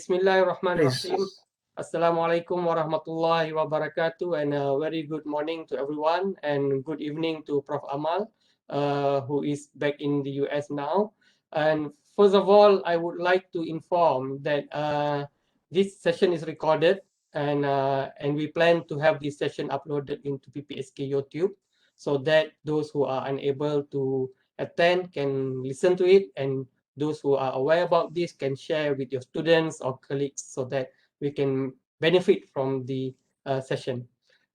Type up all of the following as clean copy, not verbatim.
Bismillahirrahmanirrahim. Please. Assalamualaikum warahmatullahi wabarakatuh, and a very good morning to everyone, and good evening to Prof. Amal, who is back in the US now. And first of all, I would like to inform that this session is recorded, and we plan to have this session uploaded into PPSK YouTube, so that those who are unable to attend can listen to it, and those who are aware about this can share with your students or colleagues so that we can benefit from the session.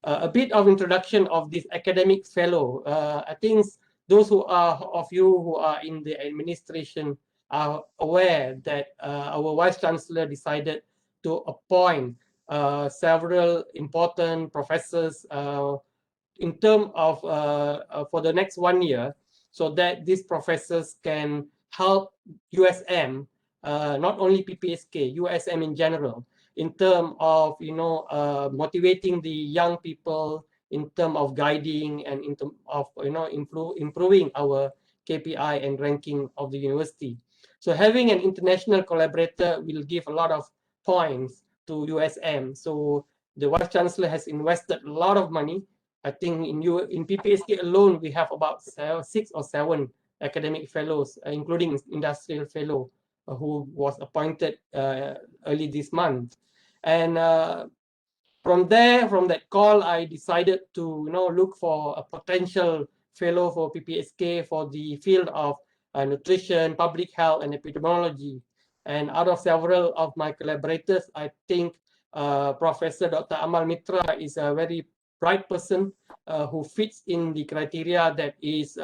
A bit of introduction of this academic fellow. I think those who are of you who are in the administration are aware that our Vice Chancellor decided to appoint several important professors in terms of for the next 1 year, so that these professors can help USM, not only PPSK, USM in general, in terms of motivating the young people, in terms of guiding, and in terms of improving our KPI and ranking of the university. So having an international collaborator will give a lot of points to USM. So the Vice Chancellor has invested a lot of money. I think in PPSK alone, we have about 6 or 7 academic fellows, including industrial fellow, who was appointed early this month. And from that call, I decided to look for a potential fellow for PPSK for the field of nutrition, public health, and epidemiology. And out of several of my collaborators, I think Professor Dr. Amal Mitra is a very bright person who fits in the criteria that is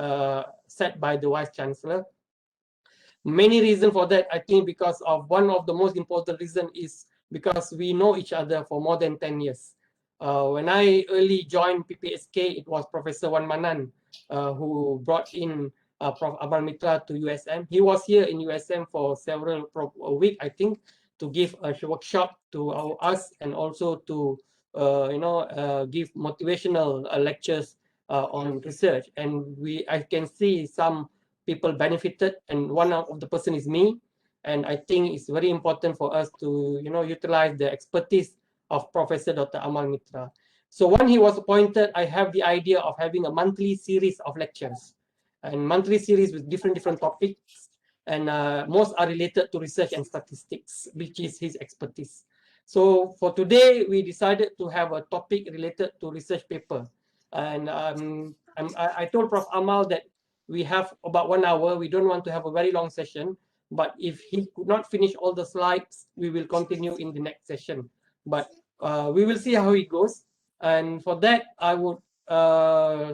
set by the Vice Chancellor. Many reasons for that, I think, because of one of the most important reason is because we know each other for more than 10 years. When I early joined PPSK, it was Professor Wan Manan who brought in Prof. Amal Mitra to USM. He was here in USM for several weeks, I think, to give a workshop to us, and also to give motivational lectures on research. And I can see some people benefited, and one of the person is me. And I think it's very important for us to utilize the expertise of Professor Dr. Amal Mitra. So when he was appointed, I have the idea of having a monthly series of lectures, and monthly series with different topics, and most are related to research and statistics, which is his expertise. So for today, we decided to have a topic related to research paper. And I told Prof. Amal that we have about 1 hour. We don't want to have a very long session, but if he could not finish all the slides, we will continue in the next session. But we will see how it goes. And for that, I would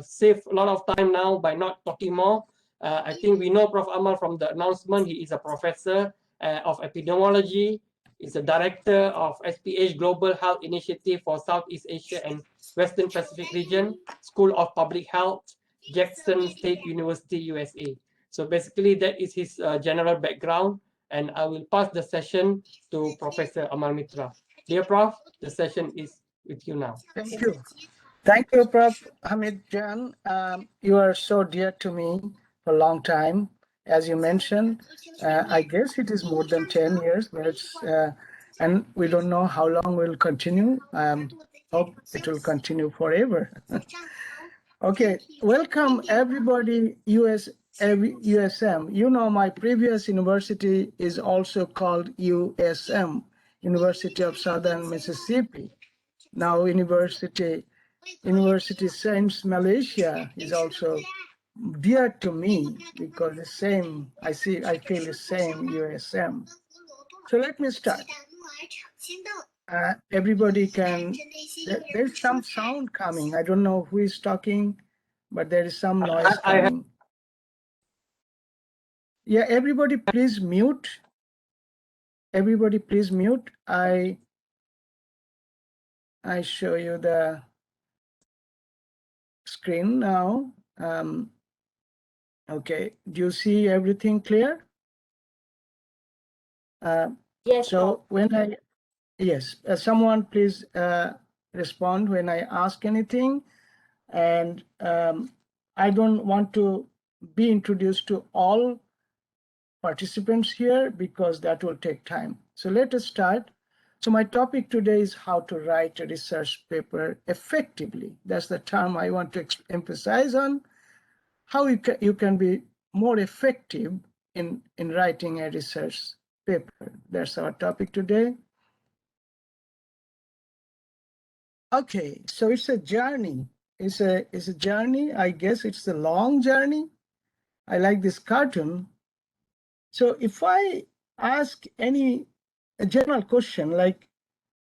save a lot of time now by not talking more. I think we know Prof. Amal from the announcement. He is a professor of epidemiology. He's a director of SPH Global Health Initiative for Southeast Asia and Western Pacific region, School of Public Health, Jackson State University, USA. So basically, that is his general background. And I will pass the session to Professor Amal Mitra. Dear Prof, the session is with you now. Thank you. Thank you, Prof. Hamid Jan. You are so dear to me for a long time. As you mentioned, I guess it is more than 10 years, but and we don't know how long we'll continue. Hope it will continue forever. Okay, welcome everybody, USM. You know, my previous university is also called USM, University of Southern Mississippi. Now University Sains Malaysia is also dear to me because the same, I feel the same USM. So let me start. Everybody can, there's some sound coming. I don't know who is talking, but there is some noise coming. Yeah, everybody please mute. Everybody please mute. I show you the screen now. Okay, do you see everything clear? Yes. So when yes, someone please respond when I ask anything. And I don't want to be introduced to all participants here because that will take time. So let us start. So my topic today is how to write a research paper effectively. That's the term I want to emphasize on, how you can be more effective in writing a research paper. That's our topic today. Okay, so it's a journey. It's a journey. I guess it's a long journey. I like this cartoon. So if I ask a general question like,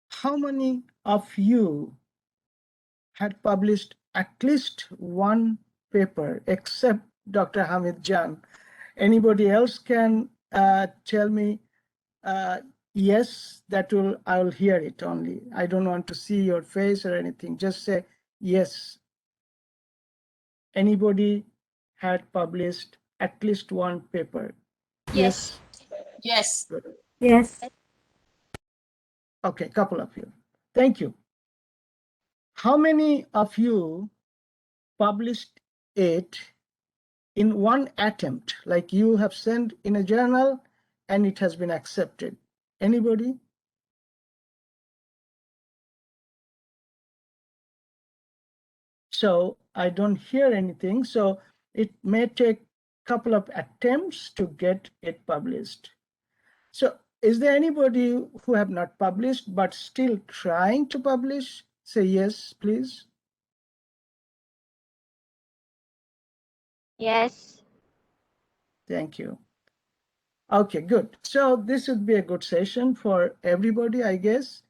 how many of you had published at least one paper except Dr. Hamid Jan? Anybody else can tell me yes, I will hear it only. I don't want to see your face or anything. Just say yes. Anybody had published at least one paper? Yes. Yes. Yes. Yes. Okay, couple of you. Thank you. How many of you published it in one attempt, like you have sent in a journal and it has been accepted? Anybody? So I don't hear anything. So it may take a couple of attempts to get it published. So is there anybody who have not published but still trying to publish? Say yes, please. Yes. Thank you. Okay, good. So this would be a good session for everybody, I guess.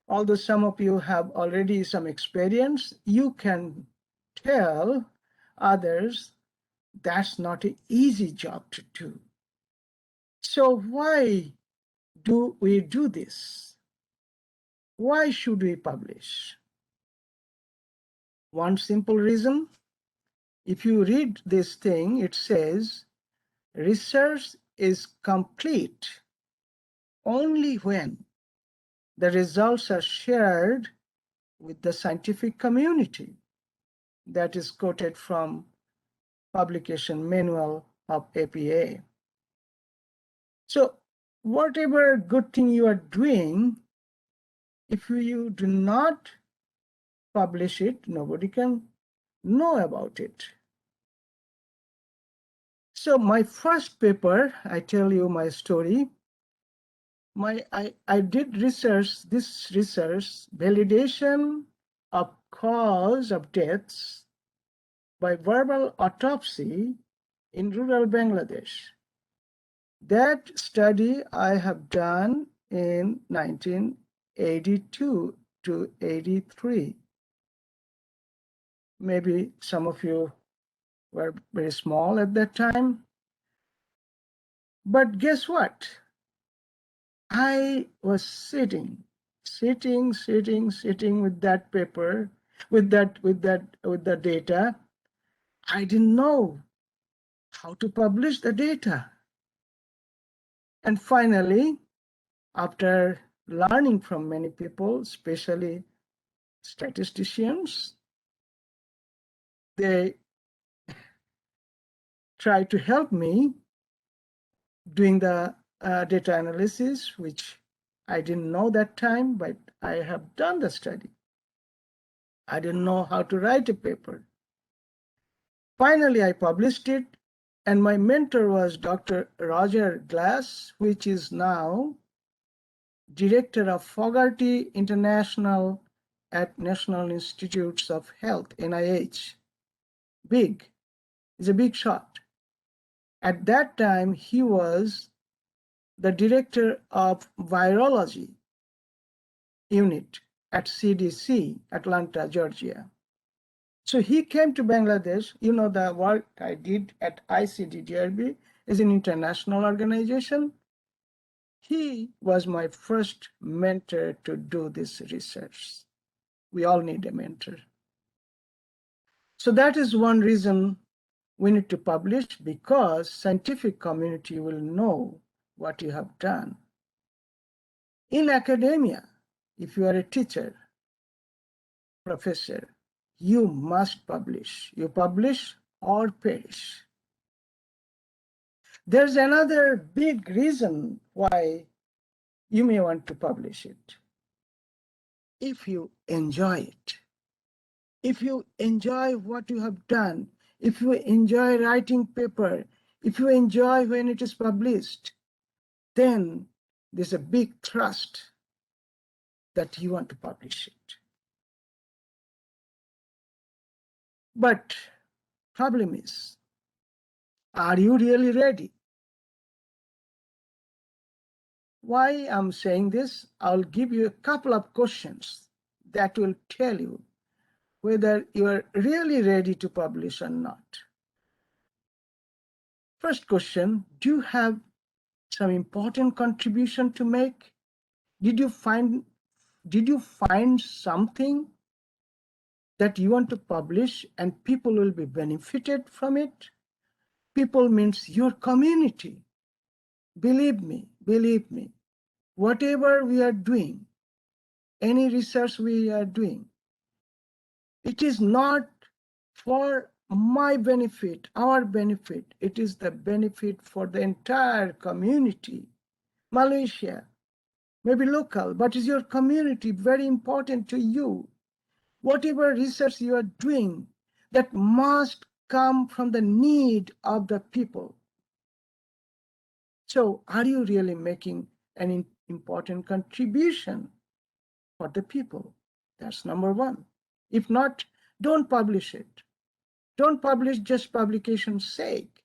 Although some of you have already some experience, you can tell others that's not an easy job to do. So why do we do this? Why should we publish? One simple reason. If you read this thing, it says research is complete only when the results are shared with the scientific community. That is quoted from publication manual of APA. So whatever good thing you are doing, if you do not publish it, nobody can know about it. So my first paper, I tell you my story. I did research, validation of cause of deaths by verbal autopsy in rural Bangladesh. That study I have done in 1982 to 83. Maybe some of you were very small at that time. But guess what? I was sitting with that paper, with the data. I didn't know how to publish the data. And finally, after learning from many people, especially statisticians, they tried to help me doing the data analysis, which I didn't know that time, but I have done the study. I didn't know how to write a paper. Finally, I published it, and my mentor was Dr. Roger Glass, which is now director of Fogarty International at National Institutes of Health, NIH. Big, he's a big shot. At that time, he was the director of virology unit at CDC, Atlanta, Georgia. So he came to Bangladesh. You know, the work I did at ICDDRB is an international organization. He was my first mentor to do this research. We all need a mentor. So that is one reason we need to publish, because scientific community will know what you have done. In academia, if you are a teacher, professor, you must publish. You publish or perish. There's another big reason why you may want to publish it. If you enjoy it, if you enjoy what you have done, if you enjoy writing paper, if you enjoy when it is published, then there's a big trust that you want to publish it. But problem is, are you really ready? Why I'm saying this, I'll give you a couple of questions that will tell you whether you are really ready to publish or not. First question, do you have some important contribution to make? Did you find something that you want to publish and people will be benefited from it? People means your community. Believe me, whatever we are doing, any research we are doing, it is not for my benefit, our benefit. It is the benefit for the entire community. Malaysia, maybe local, but is your community very important to you? Whatever research you are doing, that must come from the need of the people. So are you really making an important contribution for the people? That's number one. If not, don't publish it. Don't publish just publication's sake.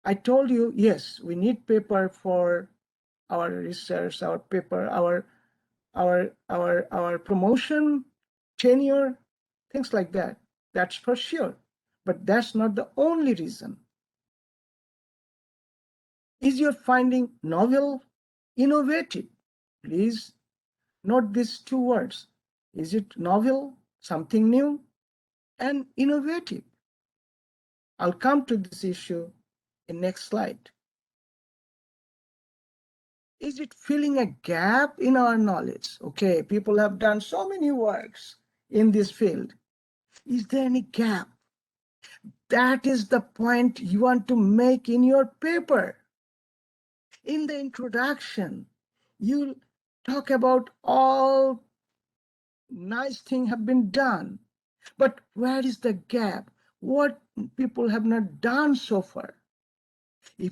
I told you, yes, we need paper for our research, our paper, our promotion, tenure, things like that. That's for sure. But that's not the only reason. Is your finding novel, innovative? Please note these two words. Is it novel, something new, and innovative? I'll come to this issue in next slide. Is it filling a gap in our knowledge? Okay, people have done so many works in this field. Is there any gap? That is the point you want to make in your paper. In the introduction, you talk about all nice things have been done, but where is the gap? What people have not done so far? If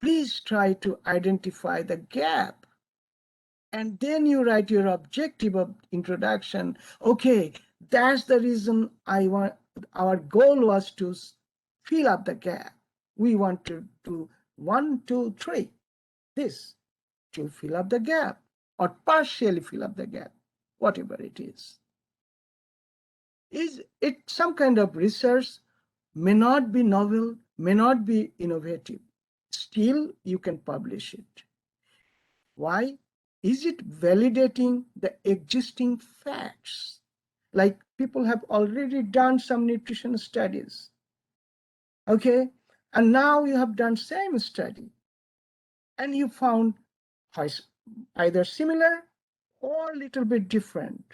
please try to identify the gap. And then you write your objective of introduction. Okay, that's the reason our goal was to fill up the gap. We want to do 1, 2, 3, this to fill up the gap or partially fill up the gap, whatever it is. Is it some kind of research, may not be novel, may not be innovative. Still, you can publish it. Why? Is it validating the existing facts? Like people have already done some nutrition studies. Okay, and now you have done same study and you found either similar or a little bit different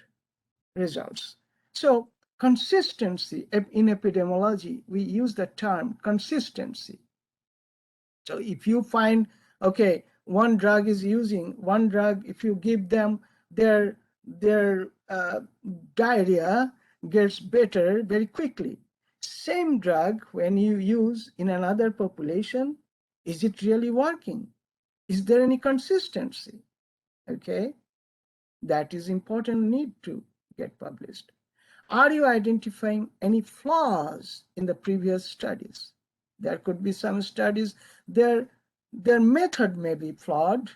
results. So consistency in epidemiology, we use the term consistency. So if you find, okay, one drug, if you give them their diarrhea gets better very quickly. Same drug, when you use in another population, is it really working? Is there any consistency? Okay, that is important need to get published. Are you identifying any flaws in the previous studies? There could be some studies, their method may be flawed,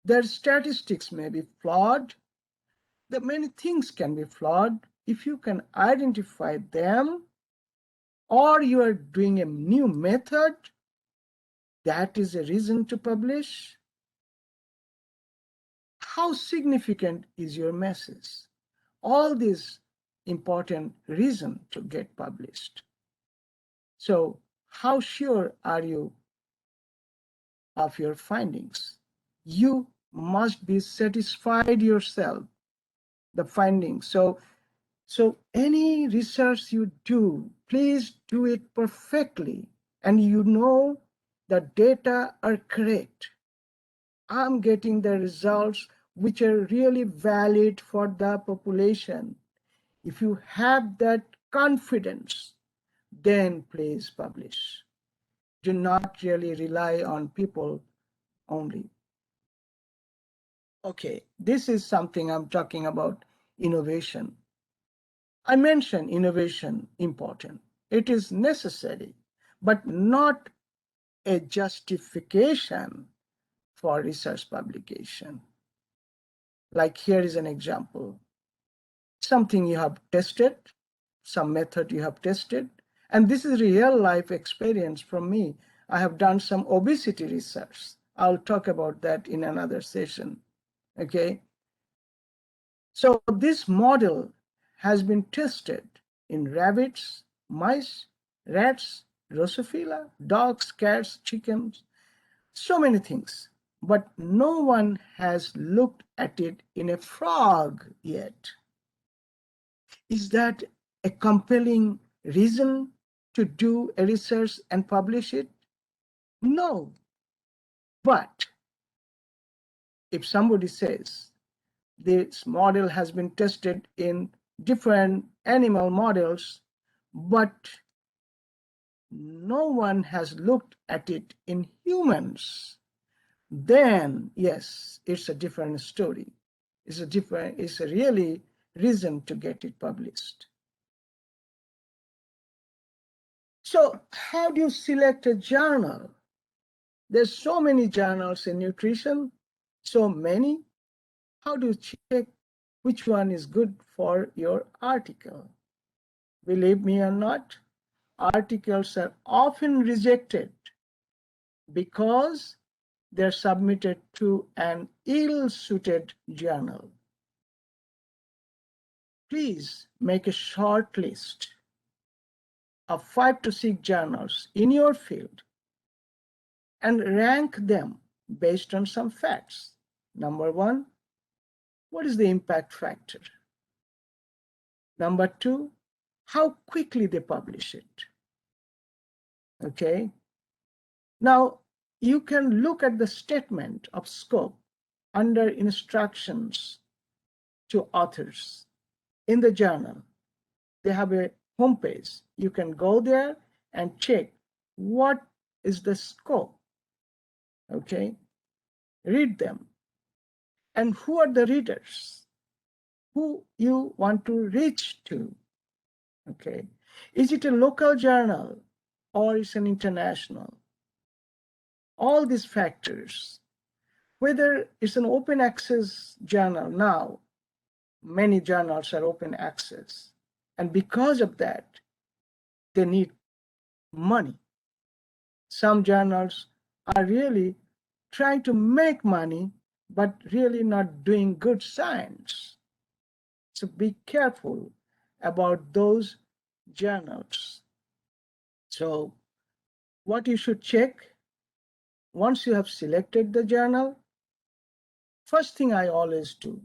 their statistics may be flawed, the many things can be flawed. If you can identify them, or you are doing a new method, that is a reason to publish. How significant is your message? All these important reason to get published. So how sure are you of your findings? You must be satisfied yourself, the findings. So any research you do, please do it perfectly. And you know the data are correct. I'm getting the results which are really valid for the population. If you have that confidence, then please publish. Do not really rely on people only. Okay, this is something I'm talking about innovation. I mentioned innovation important. It is necessary, but not a justification for research publication. Like here is an example. Something you have tested, some method you have tested, and this is real life experience from me. I have done some obesity research. I'll talk about that in another session. Okay. So this model has been tested in rabbits, mice, rats, Drosophila, dogs, cats, chickens, so many things. But no one has looked at it in a frog yet. Is that a compelling reason to do a research and publish it? No. But if somebody says this model has been tested in different animal models, but no one has looked at it in humans, then yes, it's a different story. It's a really reason to get it published. So how do you select a journal? There's so many journals in nutrition, so many. How do you check which one is good for your article? Believe me or not, articles are often rejected because they're submitted to an ill-suited journal. Please make a short list of 5 to 6 journals in your field and rank them based on some facts. Number one, what is the impact factor? Number two, how quickly they publish it. Okay. Now, you can look at the statement of scope under instructions to authors in the journal. They have a homepage. You can go there and check what is the scope. Okay. Read them. And who are the readers? Who you want to reach to? Okay. Is it a local journal or is it an international? All these factors, whether it's an open access journal now, many journals are open access. And because of that, they need money. Some journals are really trying to make money, but really not doing good science. So be careful about those journals. So what you should check once you have selected the journal, first thing I always do,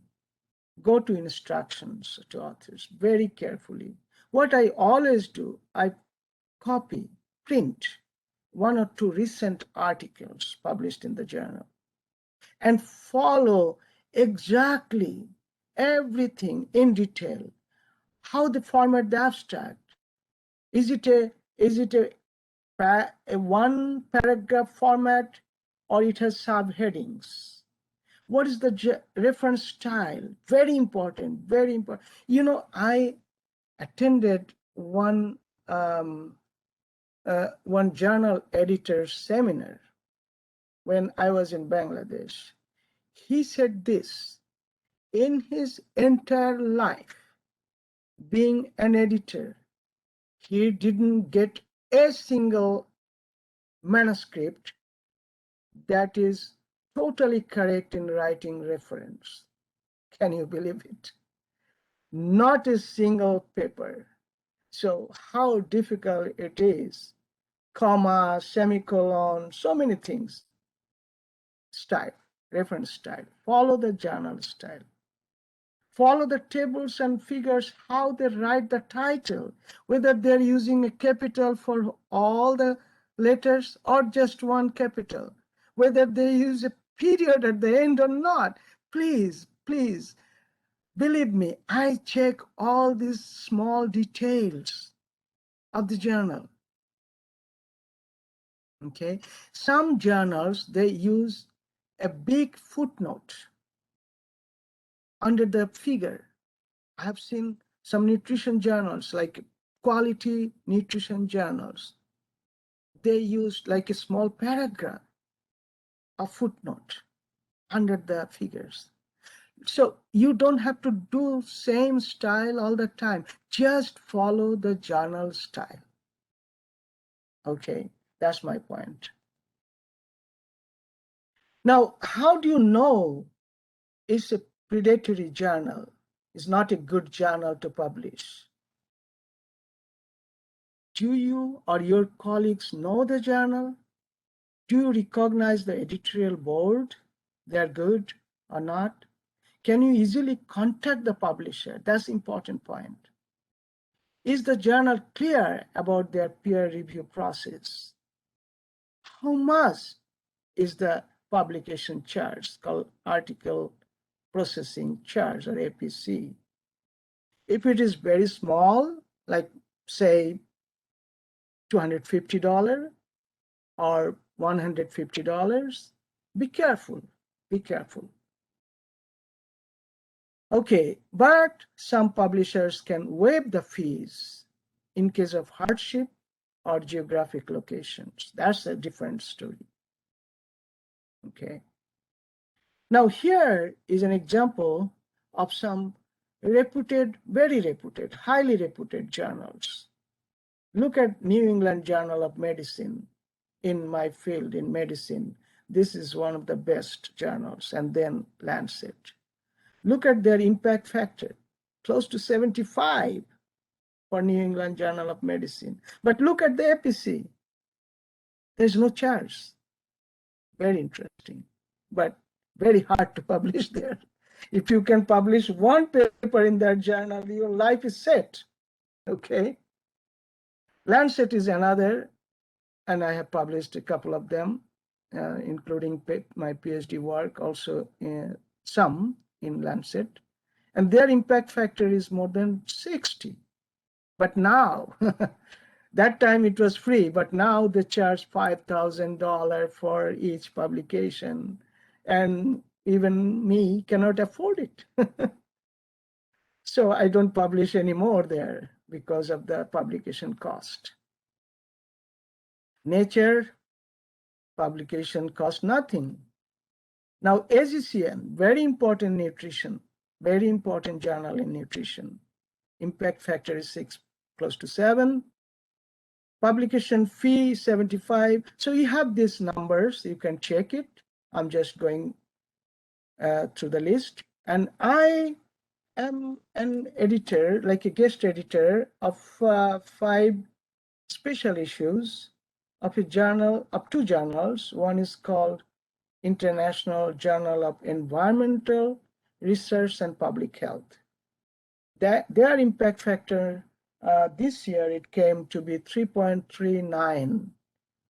go to instructions to authors very carefully. What I always do, I copy, print 1 or 2 recent articles published in the journal and follow exactly everything in detail. How they format the abstract. Is it a one paragraph format or it has subheadings? What is the reference style? Very important, very important. I attended one journal editor seminar when I was in Bangladesh. He said this: in his entire life being an editor, he didn't get a single manuscript that is totally correct in writing reference. Can you believe it? Not a single paper. So how difficult it is. Comma, semicolon, so many things. Style, reference style. Follow the journal style. Follow the tables and figures, how they write the title, whether they're using a capital for all the letters or just one capital, whether they use a period at the end or not. Please, please, believe me, I check all these small details of the journal. Okay, some journals, they use a big footnote under the figure. I have seen some nutrition journals, like quality nutrition journals. They use like a small paragraph, a footnote under the figures. So you don't have to do same style all the time. Just follow the journal style. Okay, that's my point. Now, how do you know it's a predatory journal? It's not a good journal to publish. Do you or your colleagues know the journal? Do you recognize the editorial board? They're good or not? Can you easily contact the publisher? That's the important point. Is the journal clear about their peer review process? How much is the publication charge, called article processing charge, or APC? If it is very small, like say $250 or $150, be careful, be careful. Okay, but some publishers can waive the fees in case of hardship or geographic locations. That's a different story. Okay. Now here is an example of some reputed, very reputed, highly reputed journals. Look at New England Journal of Medicine. In my field, in medicine, this is one of the best journals, and then Lancet. Look at their impact factor, close to 75 for New England Journal of Medicine. But look at the APC. There's no charge. Very interesting, but very hard to publish there. If you can publish one paper in that journal, your life is set. Okay. Lancet is another, and I have published a couple of them, including my PhD work, also some in Lancet. And their impact factor is more than 60. But now, that time it was free, but now they charge $5,000 for each publication. And even me cannot afford it. So I don't publish anymore there because of the publication cost. Nature publication costs nothing. Now, AGCN, very important nutrition, very important journal in nutrition. Impact factor is 6, close to 7. Publication fee 75. So you have these numbers, you can check it. I'm just going through the list. And I am an editor, like a guest editor of 5 special issues of a journal, of 2 journals. One is called International Journal of Environmental Research and Public Health. Their impact factor this year, it came to be 3.39,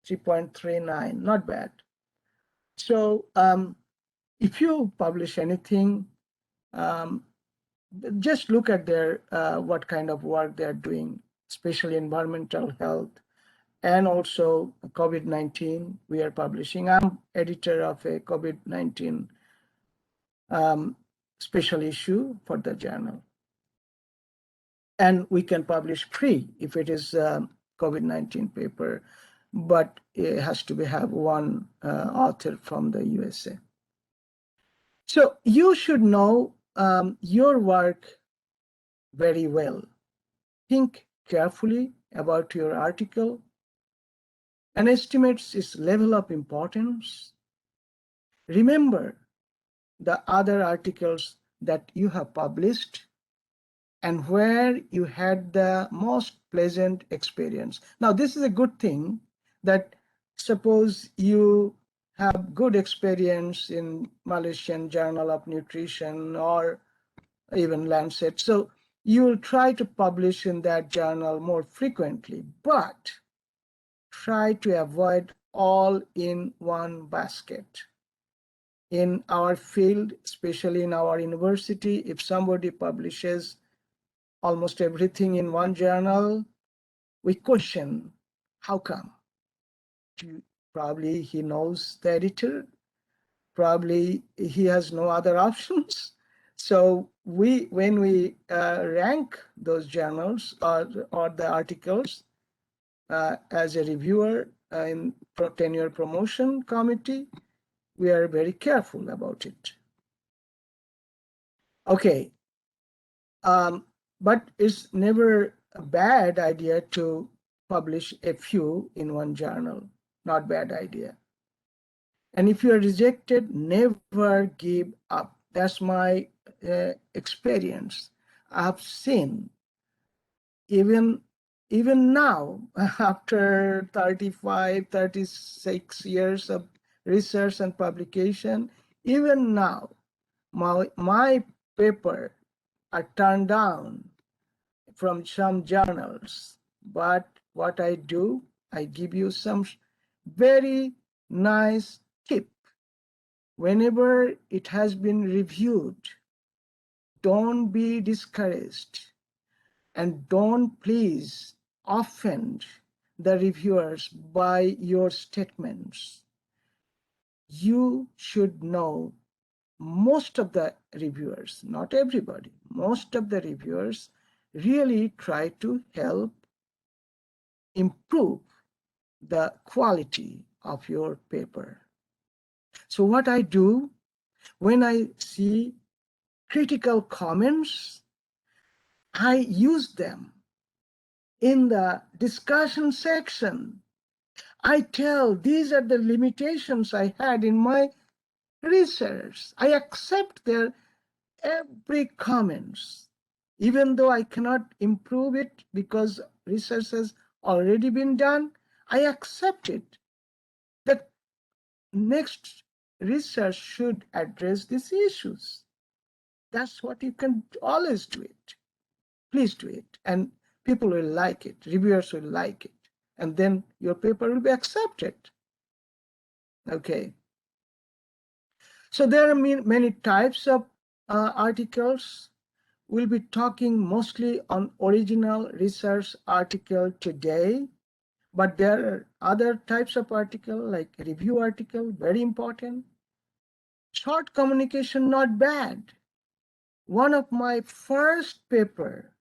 3.39, not bad. So if you publish anything, just look at their what kind of work they're doing, especially environmental health, and also COVID-19 we are publishing. I'm editor of a COVID-19 special issue for the journal. And we can publish free if it is COVID-19 paper, but it has to have one author from the USA. So you should know your work very well. Think carefully about your article and estimate its level of importance. Remember the other articles that you have published and where you had the most pleasant experience. Now, this is a good thing, that suppose you have good experience in Malaysian Journal of Nutrition or even Lancet. So you will try to publish in that journal more frequently, but try to avoid all in one basket. In our field, especially in our university, if somebody publishes almost everything in one journal, we question how come. Probably he knows the editor, probably he has no other options. So when we rank those journals or the articles as a reviewer in tenure promotion committee, we are very careful about it. Okay, but it's never a bad idea to publish a few in one journal. Not bad idea. And if you are rejected, never give up. That's my experience. I've seen even now, after 35, 36 years of research and publication, even now, my paper are turned down from some journals. But what I do, I give you some very nice tip. Whenever it has been reviewed, don't be discouraged and don't please offend the reviewers by your statements. You should know most of the reviewers, not everybody, most of the reviewers really try to help improve the quality of your paper. So what I do when I see critical comments, I use them in the discussion section. I tell these are the limitations I had in my research. I accept their every comments, even though I cannot improve it because research has already been done. I accept it. The next research should address these issues. That's what you can always do it. Please do it. And people will like it. Reviewers will like it. And then your paper will be accepted. Okay. So there are many types of articles. We'll be talking mostly on original research article today, but there are other types of article like review article, very important. Short communication, not bad. One of my first paper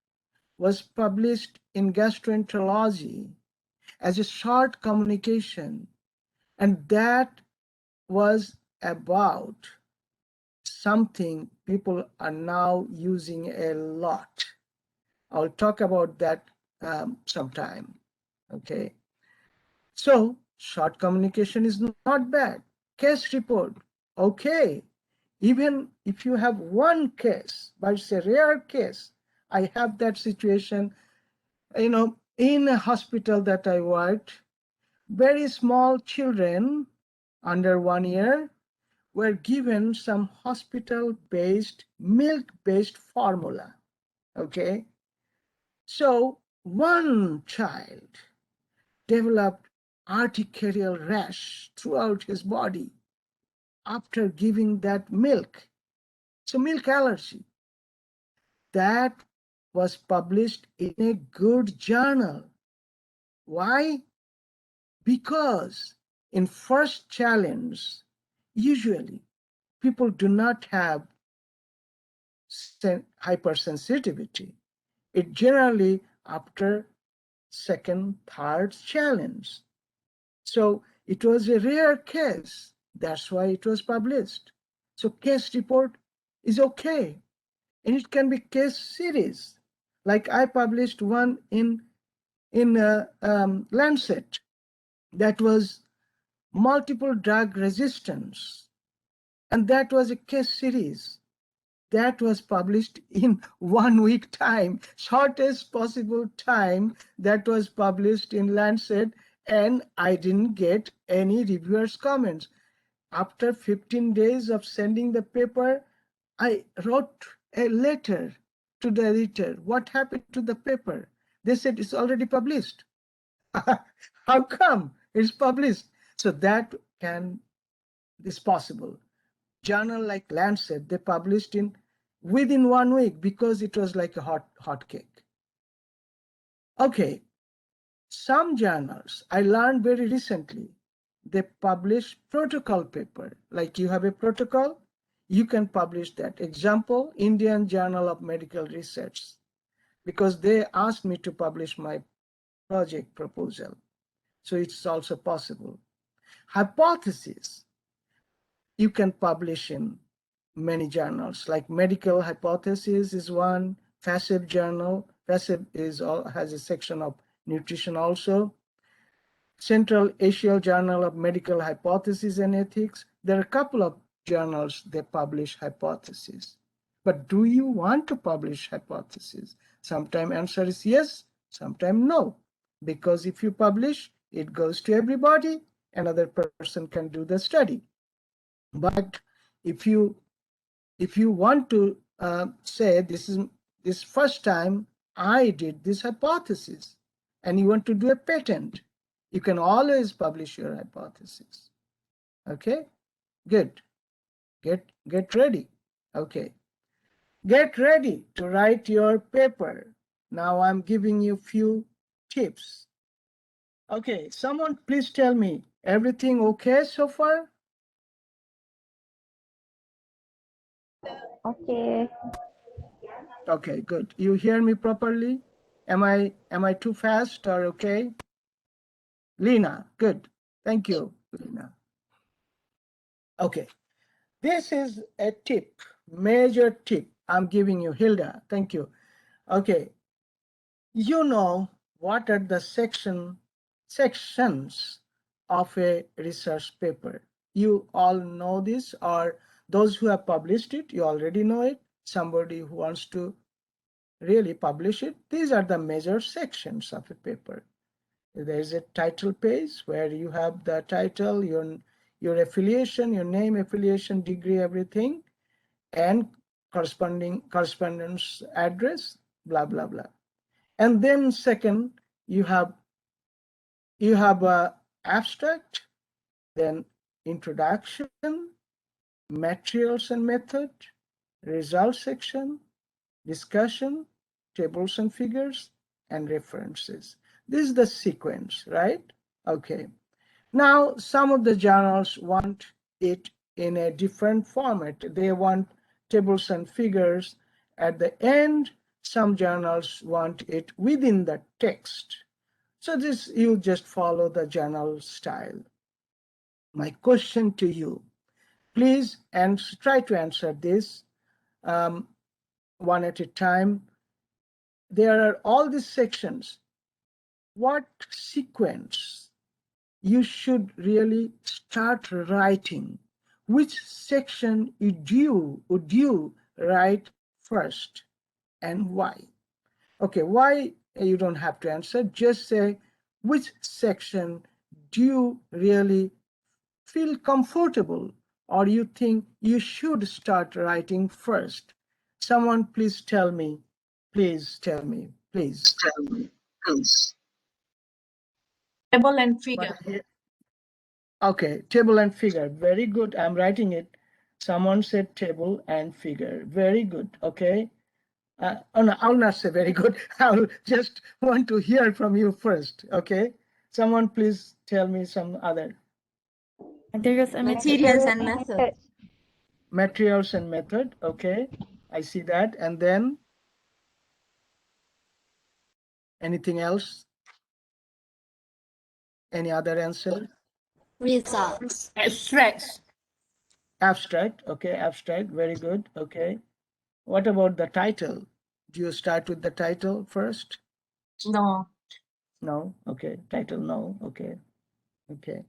was published in gastroenterology as a short communication, and that was about something people are now using a lot. I'll talk about that sometime. Okay. So short communication is not bad. Case report, okay. Even if you have one case, but it's a rare case, I have that situation, in a hospital that I worked, very small children under 1 year were given some hospital-based, milk-based formula. Okay. So one child developed urticarial rash throughout his body after giving that milk. So milk allergy. That was published in a good journal. Why? Because in first challenge, usually people do not have hypersensitivity. It generally after second, third challenge. So it was a rare case. That's why it was published. So case report is okay. And it can be case series. Like I published one in Lancet that was multiple drug resistance. And that was a case series. That was published in 1 week time, shortest possible time that was published in Lancet, and I didn't get any reviewers' comments. After 15 days of sending the paper, I wrote a letter to the editor. What happened to the paper? They said it's already published. How come it's published? So that is possible. Journal like Lancet, they published in within 1 week because it was like a hot cake. Okay, some journals I learned very recently, they publish protocol paper. Like you have a protocol, you can publish that. Example, Indian Journal of Medical Research, because they asked me to publish my project proposal. So it's also possible. Hypothesis, you can publish in many journals, like Medical Hypothesis is one, FASEB journal. FASEB has a section of nutrition also. Central Asian Journal of Medical Hypothesis and Ethics. There are a couple of journals that publish hypotheses. But do you want to publish hypotheses? Sometimes answer is yes, sometimes no. Because if you publish, it goes to everybody, another person can do the study. But if you want to say this first time I did this hypothesis, and you want to do a patent, you can always publish your hypothesis. Okay, good. Get ready. Okay, get ready to write your paper. Now I'm giving you few tips. Okay, someone please tell me, everything okay so far? Okay. Okay, good. You hear me properly? Am I too fast or okay? Lena, good. Thank you, Lena. Okay, this is a tip, major tip I'm giving you, Hilda. Thank you. Okay, you know what are the sections of a research paper. You all know this, or those who have published it, you already know it. Somebody who wants to really publish it, these are the major sections of a paper. There is a title page where you have the title, your affiliation, your name, affiliation, degree, everything, and correspondence address, blah blah blah. And then second, you have a abstract, then introduction, materials and method, results section, discussion, tables and figures, and references. This is the sequence, right? Okay. Now, some of the journals want it in a different format. They want tables and figures at the end. Some journals want it within the text. So this, you just follow the journal style. My question to you, please, and try to answer this one at a time. There are all these sections. What sequence you should really start writing? Which section would you write first, and why? Okay, why you don't have to answer. Just say which section do you really feel comfortable, or you think you should start writing first. Someone please tell me. Please tell me. Please. Table and figure. Okay, table and figure. Very good. I'm writing it. Someone said table and figure. Very good. Okay. Oh no, I'll not say very good. I'll just want to hear from you first. Okay. Someone please tell me some other. Materials and method. Materials and method. Okay. I see that. And then anything else? Any other answer? Results. Abstract. Abstract. Okay. Abstract. Very good. Okay. What about the title? Do you start with the title first? No. No. Okay. Title. No. Okay. Okay.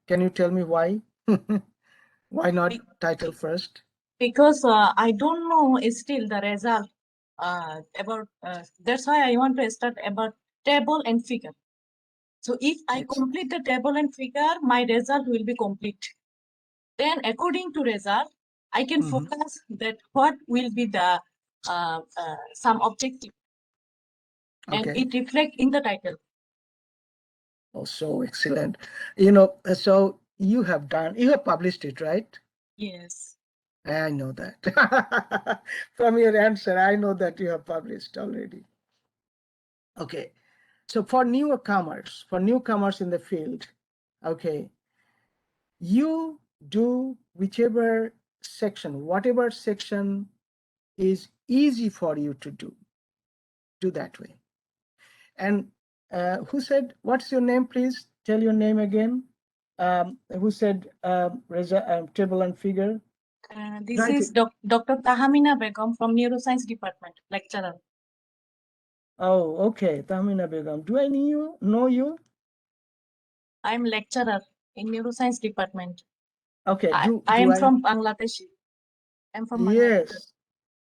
Can you tell me why? Why not title first? Because I don't know still the result about that's why I want to start about table and figure. So if I complete the table and figure, my result will be complete. Then according to result, I can focus that what will be the some objective, and Okay. it reflect in the title. Oh, so excellent. So you have published it, right? Yes. I know that. From your answer, I know that you have published already. Okay. So for newcomers in the field, okay, you do whatever section is easy for you to do that way. And who said, what's your name, please? Tell your name again. Who said table and figure? This Write is it. Dr. Tahamina Begum from Neuroscience Department, lecturer. Oh, okay. Tahmina Begum. Do I know you? I'm lecturer in Neuroscience Department. Okay. I Do am I? from Bangladesh. I'm from Bangladesh. Yes,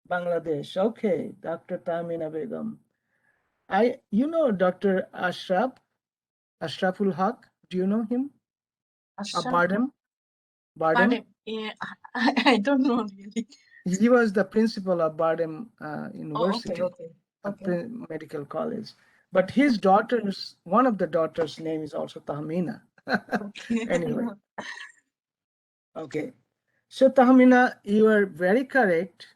Bangladesh. Okay, Dr. Tahmina Begum. You know Dr. Ashraful Haq. Do you know him? Ashraf, Bardem? Bardem? pardon. Yeah, I don't know really. He was the principal of Bardem Oh, okay, University, okay, okay, medical college. But one of the daughters' name is also Tahmina. okay. Anyway, okay. So Tahmina, you are very correct.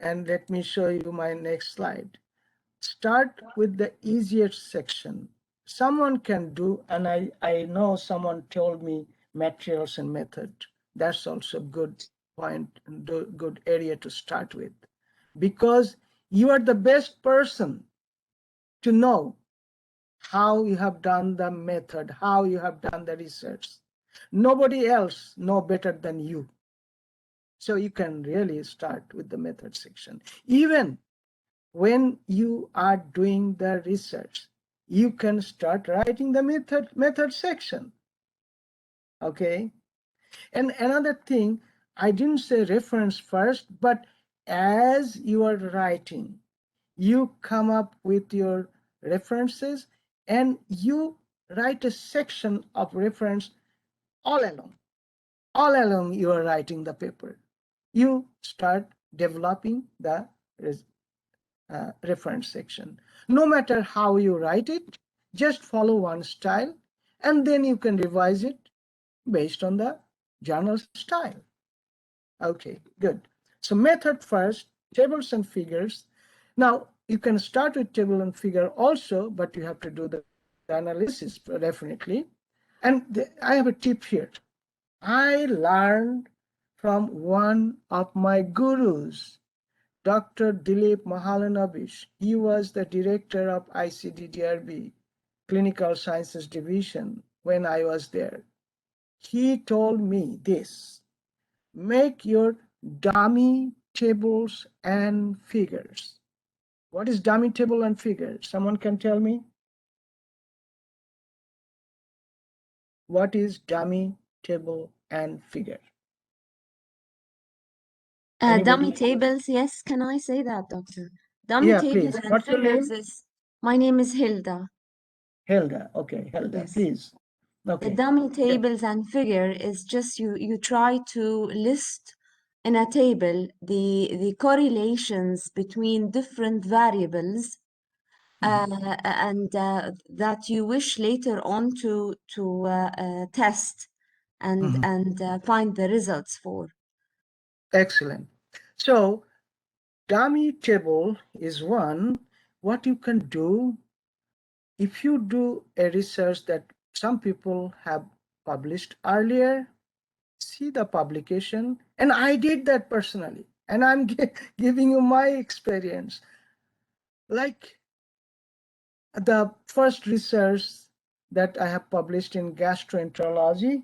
And let me show you my next slide. Start with the easiest section. Someone can do, and I know someone told me materials and method. That's also good point, good area to start with. Because you are the best person to know how you have done the method, how you have done the research. Nobody else know better than you. So you can really start with the method section. Even when you are doing the research, you can start writing the method section. Okay. And another thing, I didn't say reference first, but as you are writing, you come up with your references and you write a section of reference all along. All along you are writing the paper. You start developing the reference section. No matter how you write it, just follow one style and then you can revise it based on the journal style. Okay, good. So method first, tables and figures. Now you can start with table and figure also, but you have to do the analysis definitely. And I have a tip here. I learned from one of my gurus, Dr. Dilip Mahalanabish. He was the director of ICDDRB, Clinical Sciences Division, when I was there. He told me this: make your dummy tables and figures. What is dummy table and figure? Someone can tell me? What is dummy table and figure? Dummy Anybody? tables, yes, can I say that, doctor? Dummy Yeah, tables please. and What's your figures name? is, my name is Hilda. Hilda. Okay, Hilda, Yes. please. The Okay. dummy Yeah. tables and figure is just you try to list in a table the correlations between different variables and that you wish later on to test and Mhm. find the results for. Excellent. So dummy table is one. What you can do if you do a research that some people have published earlier, see the publication. And I did that personally. And I'm giving you my experience. Like the first research that I have published in gastroenterology,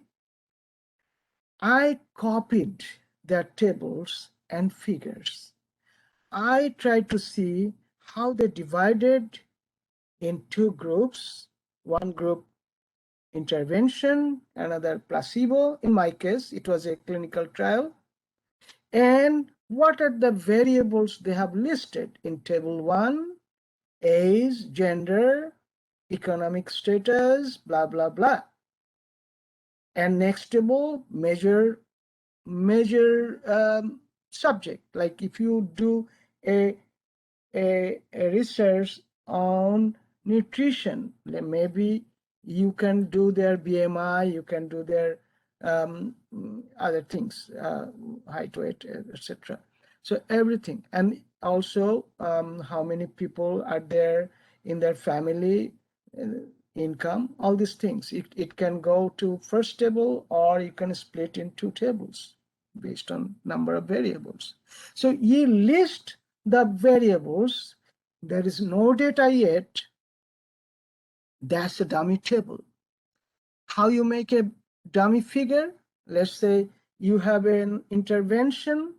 I copied their tables and figures. I tried to see how they divided in two groups, one group intervention, another placebo. In my case, it was a clinical trial. And what are the variables they have listed in table 1? Age, gender, economic status, blah, blah, blah. And next table, measure subject. Like if you do a research on nutrition, maybe You can do their BMI, you can do their other things, height, weight, etc. So everything, and also how many people are there in their family, uh, income, all these things. It can go to first table, or you can split in two tables based on number of variables. So you list the variables. There is no data yet. That's a dummy table. How you make a dummy figure? Let's say you have an intervention.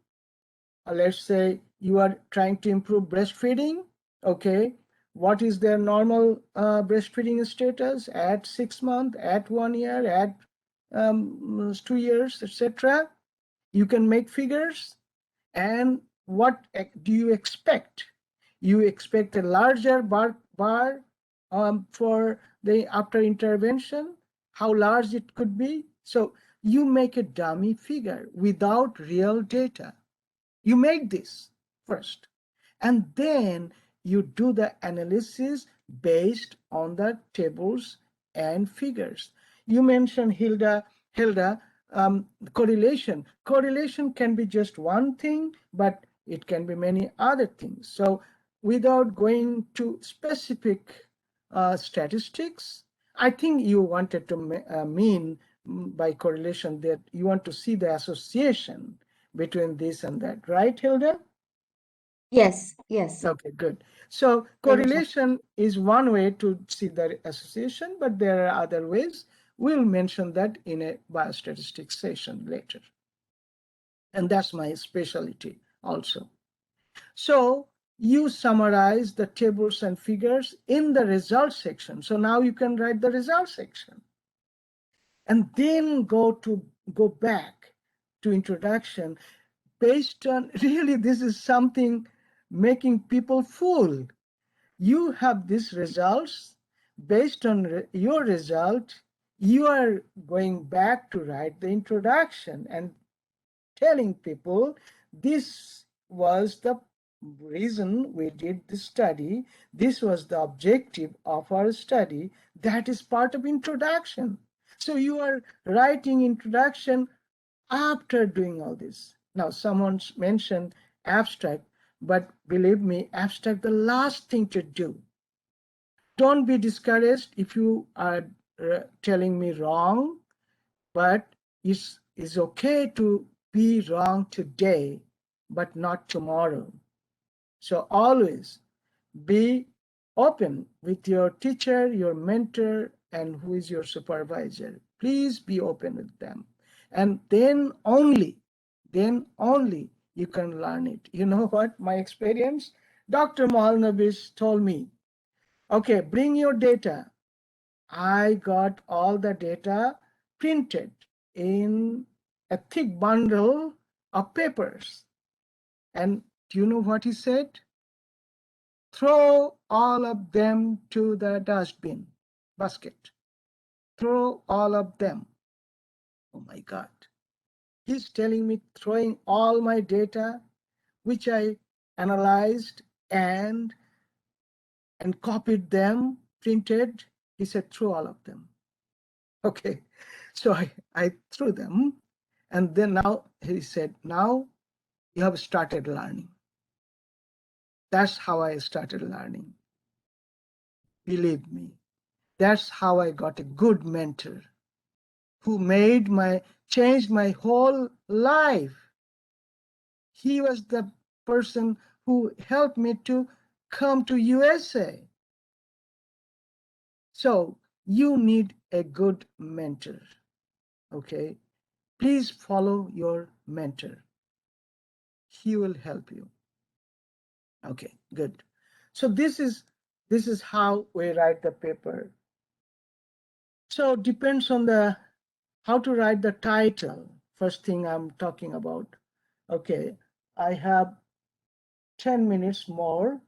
Let's say you are trying to improve breastfeeding. Okay, what is their normal breastfeeding status at 6 months, at 1 year, at 2 years, etc. You can make figures. And what do you expect? You expect a larger bar for the after intervention, how large it could be. So you make a dummy figure without real data. You make this first, and then you do the analysis based on the tables and figures. You mentioned, Hilda, correlation. Correlation can be just one thing, but it can be many other things. So without going to specific statistics, I think you wanted to mean by correlation that you want to see the association between this and that, right, Hilda? Yes, yes. Okay, good. So Thank you. correlation is one way to see the association, but there are other ways. We'll mention that in a biostatistics session later. And that's my specialty also. So you summarize the tables and figures in the results section. So now you can write the results section. And then go back to introduction based on, really, this is something making people fool. You have these results. Based on your result, you are going back to write the introduction and telling people this was the reason we did this study, this was the objective of our study. That is part of introduction. So you are writing introduction after doing all this. Now, someone mentioned abstract, but believe me, abstract the last thing to do. Don't be discouraged if you are telling me wrong, but it's okay to be wrong today, but not tomorrow. So always be open with your teacher, your mentor, and who is your supervisor. Please be open with them. And then only you can learn it. You know what? My experience, Dr. Mohalnabis told me, okay, bring your data. I got all the data printed in a thick bundle of papers. And do you know what he said? Throw all of them to the dustbin basket. Throw all of them. Oh my God. He's telling me throwing all my data, which I analyzed and copied them, printed. He said, throw all of them. Okay. So I threw them. And then now he said, now you have started learning. That's how I started learning. Believe me. That's how I got a good mentor who changed my whole life. He was the person who helped me to come to USA. So you need a good mentor. Okay. Please follow your mentor. He will help you. Okay, good. So this is how we write the paper. So it depends on the how to write the title. First thing I'm talking about. Okay, I have 10 minutes more.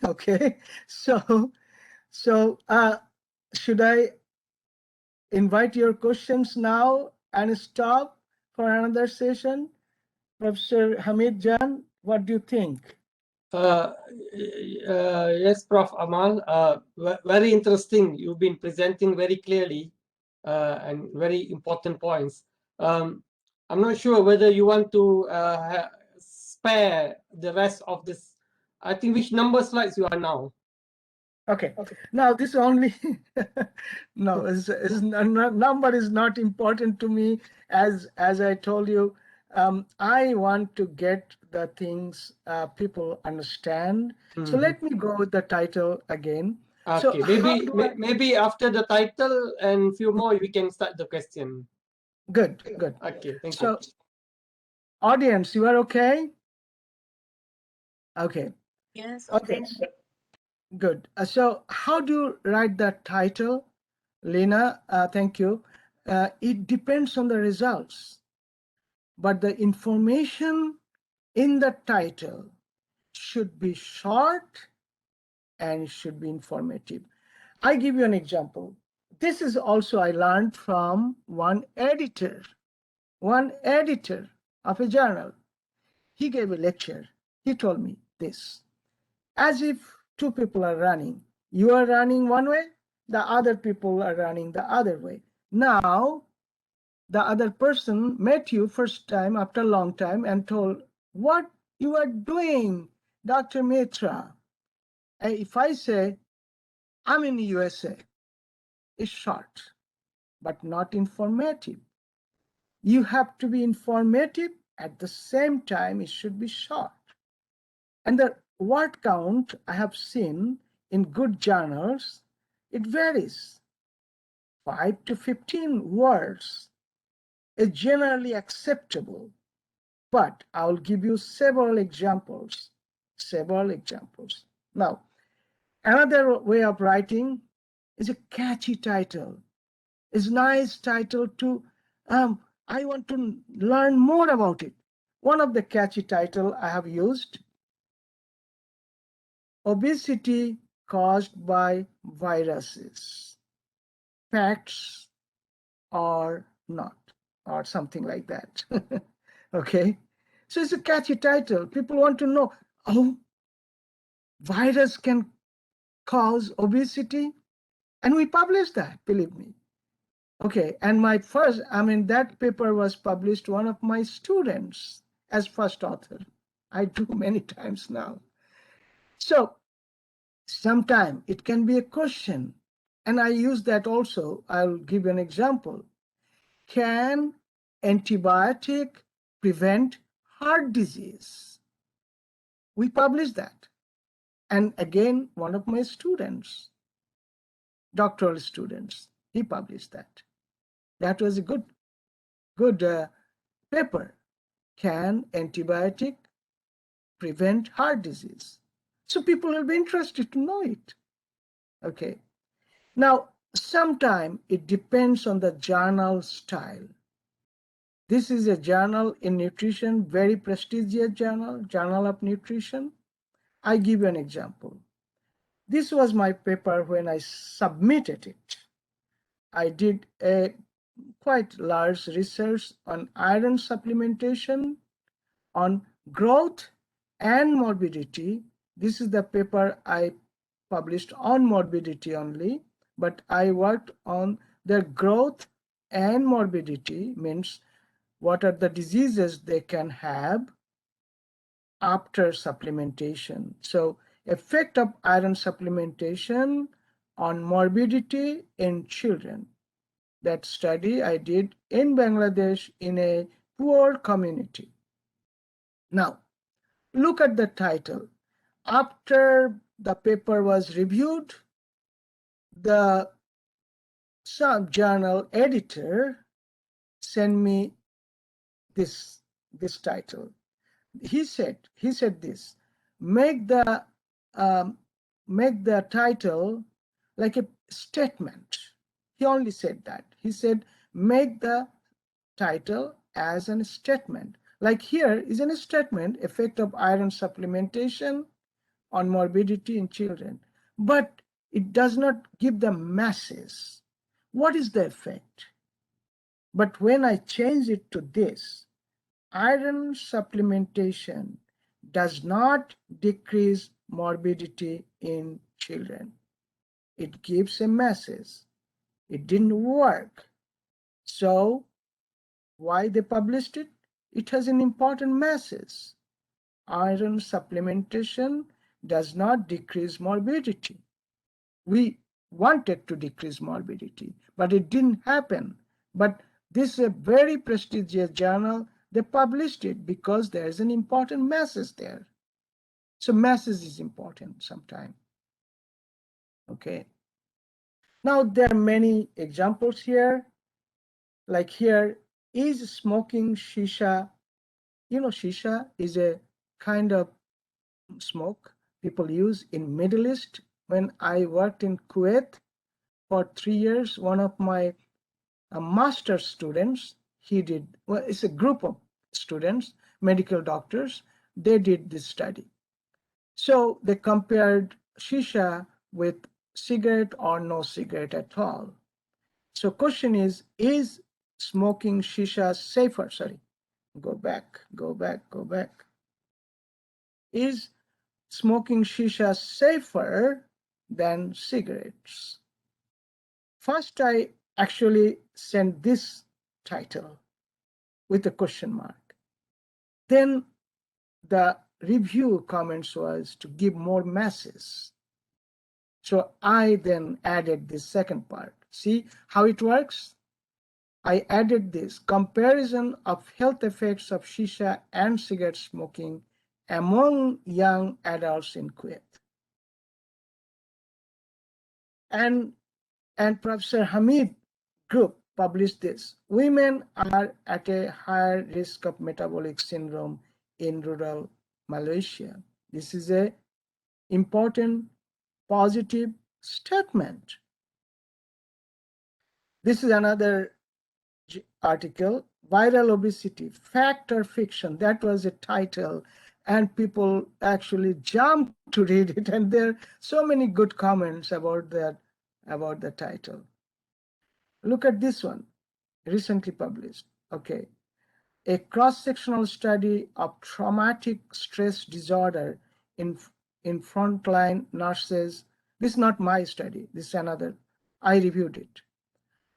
Okay, so should I invite your questions now and stop for another session? Professor Hamid Jan, what do you think? Uh, yes, Prof. Amal. Very interesting. You've been presenting very clearly and very important points. I'm not sure whether you want to spare the rest of this. I think which number slides you are now? Okay. Now this only no, number is not important to me. As I told you, I want to get the things people understand. So let me go with the title again. So Okay, how do I? maybe after the title and few more, we can start the question. Good. Okay, thank you. So audience, you are okay? Okay. Yes, Okay. okay. Good. So how do you write that title? Lena, thank you. It depends on the results, but the information in the title should be short and should be informative. I give you an example. This is also I learned from one editor of a journal. He gave a lecture. He told me this, as if two people are running. You are running one way, the other people are running the other way. Now, the other person met you first time after a long time and told, what you are doing, Dr. Mitra? And if I say, I'm in the USA, it's short, but not informative. You have to be informative. At the same time, it should be short. And the word count I have seen in good journals, it varies. 5 to 15 words is generally acceptable, but I'll give you several examples. Now, another way of writing is a catchy title. It's a nice title to, I want to learn more about it. One of the catchy title I have used, Obesity Caused by Viruses, Facts or Not, or something like that. Okay, so it's a catchy title. People want to know, oh, virus can cause obesity, and we published that, believe me. Okay, and that paper was published, one of my students as first author. I do many times now. So sometime it can be a question, and I use that also. I'll give you an example. Can antibiotic prevent heart disease? We published that. And again, one of my students, doctoral students, he published that. That was a good paper. Can antibiotic prevent heart disease? So people will be interested to know it. Okay. Now, sometime it depends on the journal style. This is a journal in nutrition, very prestigious journal, Journal of Nutrition. I give you an example. This was my paper when I submitted it. I did a quite large research on iron supplementation, on growth and morbidity. This is the paper I published on morbidity only, but I worked on their growth and morbidity, means what are the diseases they can have after supplementation. So effect of iron supplementation on morbidity in children. That study I did in Bangladesh in a poor community. Now, look at the title. After the paper was reviewed, the sub-journal editor sent me this title. He said this, make the title like a statement. He only said that. He said, make the title as a statement. Like here is a statement, effect of iron supplementation on morbidity in children. But it does not give the masses. What is the effect? But when I change it to this, iron supplementation does not decrease morbidity in children. It gives a message. It didn't work. So why they published it? It has an important message. Iron supplementation does not decrease morbidity. We wanted to decrease morbidity, but it didn't happen. But this is a very prestigious journal. They published it because there is an important message there. So message is important sometimes. Okay. Now there are many examples here. Like here, is smoking shisha? You know, shisha is a kind of smoke people use in Middle East. When I worked in Kuwait for 3 years, one of my master's students, he did, well, it's a group of students, medical doctors, they did this study. So they compared shisha with cigarette or no cigarette at all. So question is smoking shisha safer? Sorry, go back. Is smoking shisha safer than cigarettes? First, I actually sent this title with a question mark. Then the review comments was to give more messages. So I then added this second part. See how it works? I added this comparison of health effects of shisha and cigarette smoking among young adults in Kuwait. And Professor Hamid group published this. Women are at a higher risk of metabolic syndrome in rural Malaysia. This is a important positive statement. This is another article, viral obesity, fact or fiction. That was a title, and people actually jumped to read it, and there are so many good comments about the title. Look at this one, recently published. Okay, a cross-sectional study of traumatic stress disorder in frontline nurses. This is not my study. This is another. I reviewed it.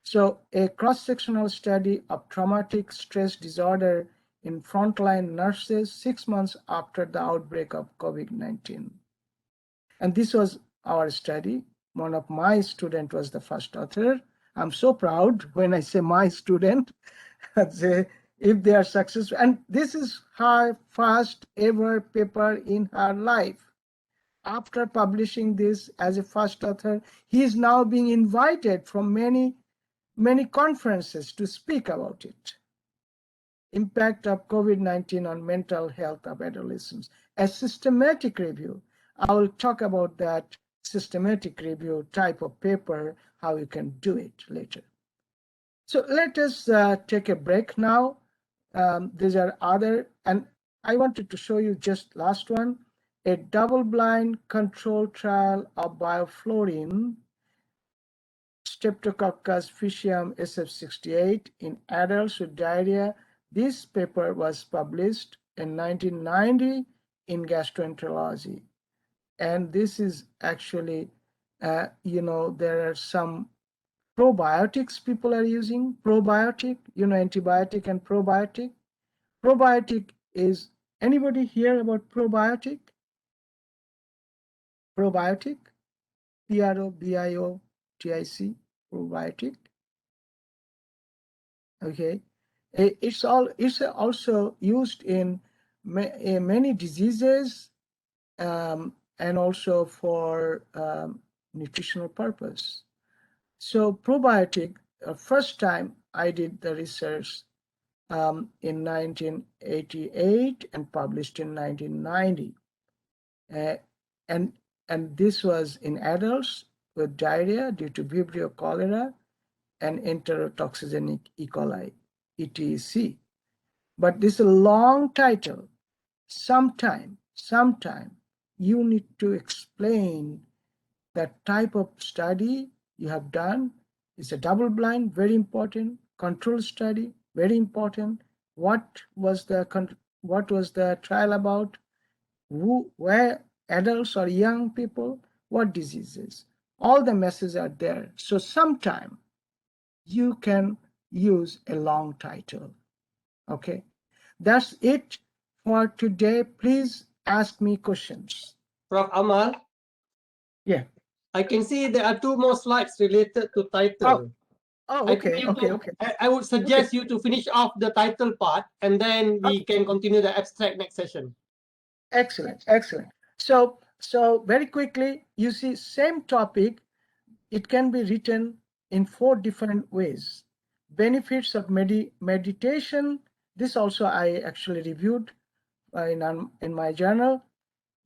So a cross-sectional study of traumatic stress disorder in frontline nurses 6 months after the outbreak of COVID-19. And this was our study. One of my students was the first author. I'm so proud when I say my student, say if they are successful. And this is her first ever paper in her life. After publishing this as a first author, he is now being invited from many conferences to speak about it. Impact of COVID-19 on mental health of adolescents. A systematic review. I will talk about that systematic review type of paper, how you can do it later. So let us take a break now. These are other, and I wanted to show you just last one, a double-blind control trial of biofluorine Streptococcus faecium SF68 in adults with diarrhea. This paper was published in 1990 in Gastroenterology. And this is actually, there are some probiotics people are using. Probiotic, antibiotic and probiotic. Probiotic is, anybody hear about probiotic? Probiotic, probiotic, probiotic. Okay, it's also used in many diseases and also for nutritional purpose. So probiotic, first time I did the research in 1988 and published in 1990, and this was in adults with diarrhea due to Vibrio cholera and enterotoxigenic E. coli, ETEC. But this is a long title. Sometime, you need to explain the type of study you have done. It's a double blind, very important. Control study, very important. What was the trial about? where adults or young people, what diseases. All the messages are there. So sometime you can use a long title. Okay, that's it for today. Please ask me questions. Prof. Amal, Yeah. I can see there are 2 more slides related to title. Oh, I think okay, you okay, to, okay. I would suggest you to finish off the title part, and then we Okay. can continue the abstract next session. Excellent, excellent. So very quickly, you see, same topic, it can be written in 4 different ways. Benefits of meditation. This also I actually reviewed in my journal.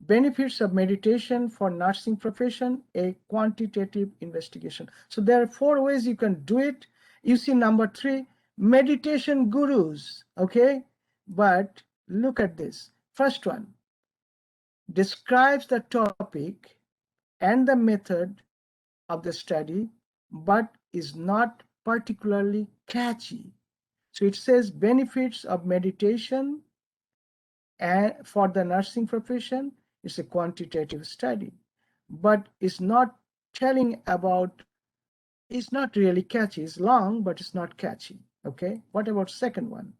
Benefits of meditation for nursing profession, a quantitative investigation. So there are 4 ways you can do it. You see number 3, meditation gurus. Okay, but look at this. First one describes the topic and the method of the study, but is not particularly catchy. So it says benefits of meditation and for the nursing profession. It's a quantitative study, but it's not telling about, it's not really catchy. It's long, but it's not catchy. Okay, what about second one?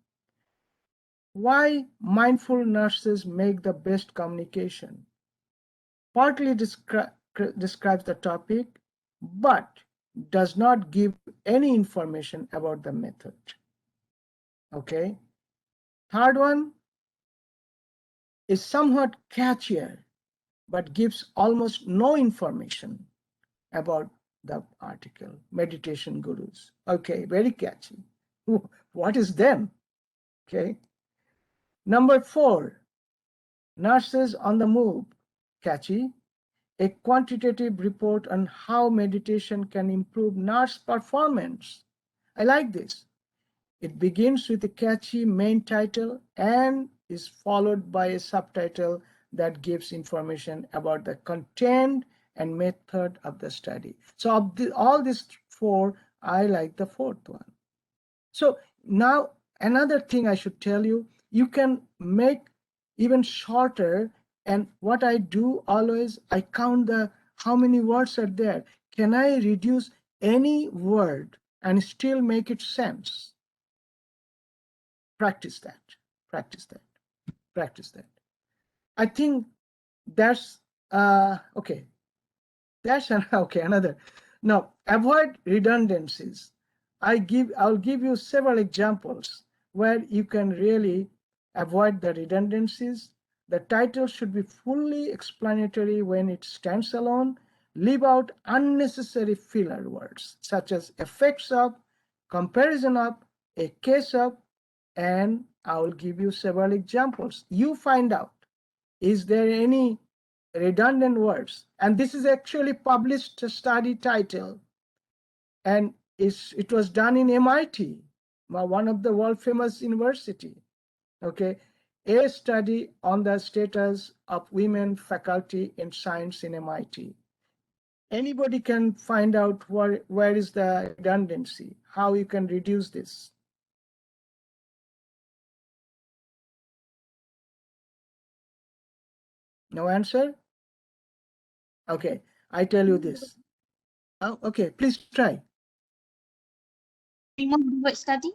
Why mindful nurses make the best communication? Partly describes the topic, but does not give any information about the method. Okay. Third one is somewhat catchier, but gives almost no information about the article, Meditation Gurus. Okay, very catchy. What is them? Okay. Number 4, Nurses on the Move. Catchy. A quantitative report on how meditation can improve nurse performance. I like this. It begins with a catchy main title and is followed by a subtitle that gives information about the content and method of the study. So of all these 4, I like the 4th one. So now another thing I should tell you, you can make even shorter. And what I do always, I count the how many words are there. Can I reduce any word and still make it sense? Practice that, practice that, practice that. I think that's okay. That's okay. Another. Now, avoid redundancies. I'll give you several examples where you can really avoid the redundancies. The title should be fully explanatory when it stands alone. Leave out unnecessary filler words such as effects of, comparison of, a case of, and I will give you several examples. You find out, is there any redundant words? And this is actually published study title, and it was done in MIT, one of the world famous university. Okay, a study on the status of women faculty in science in MIT. Anybody can find out where is the redundancy, how you can reduce this. No answer? Okay, I tell you this. Oh, okay, please try. Remove the word study?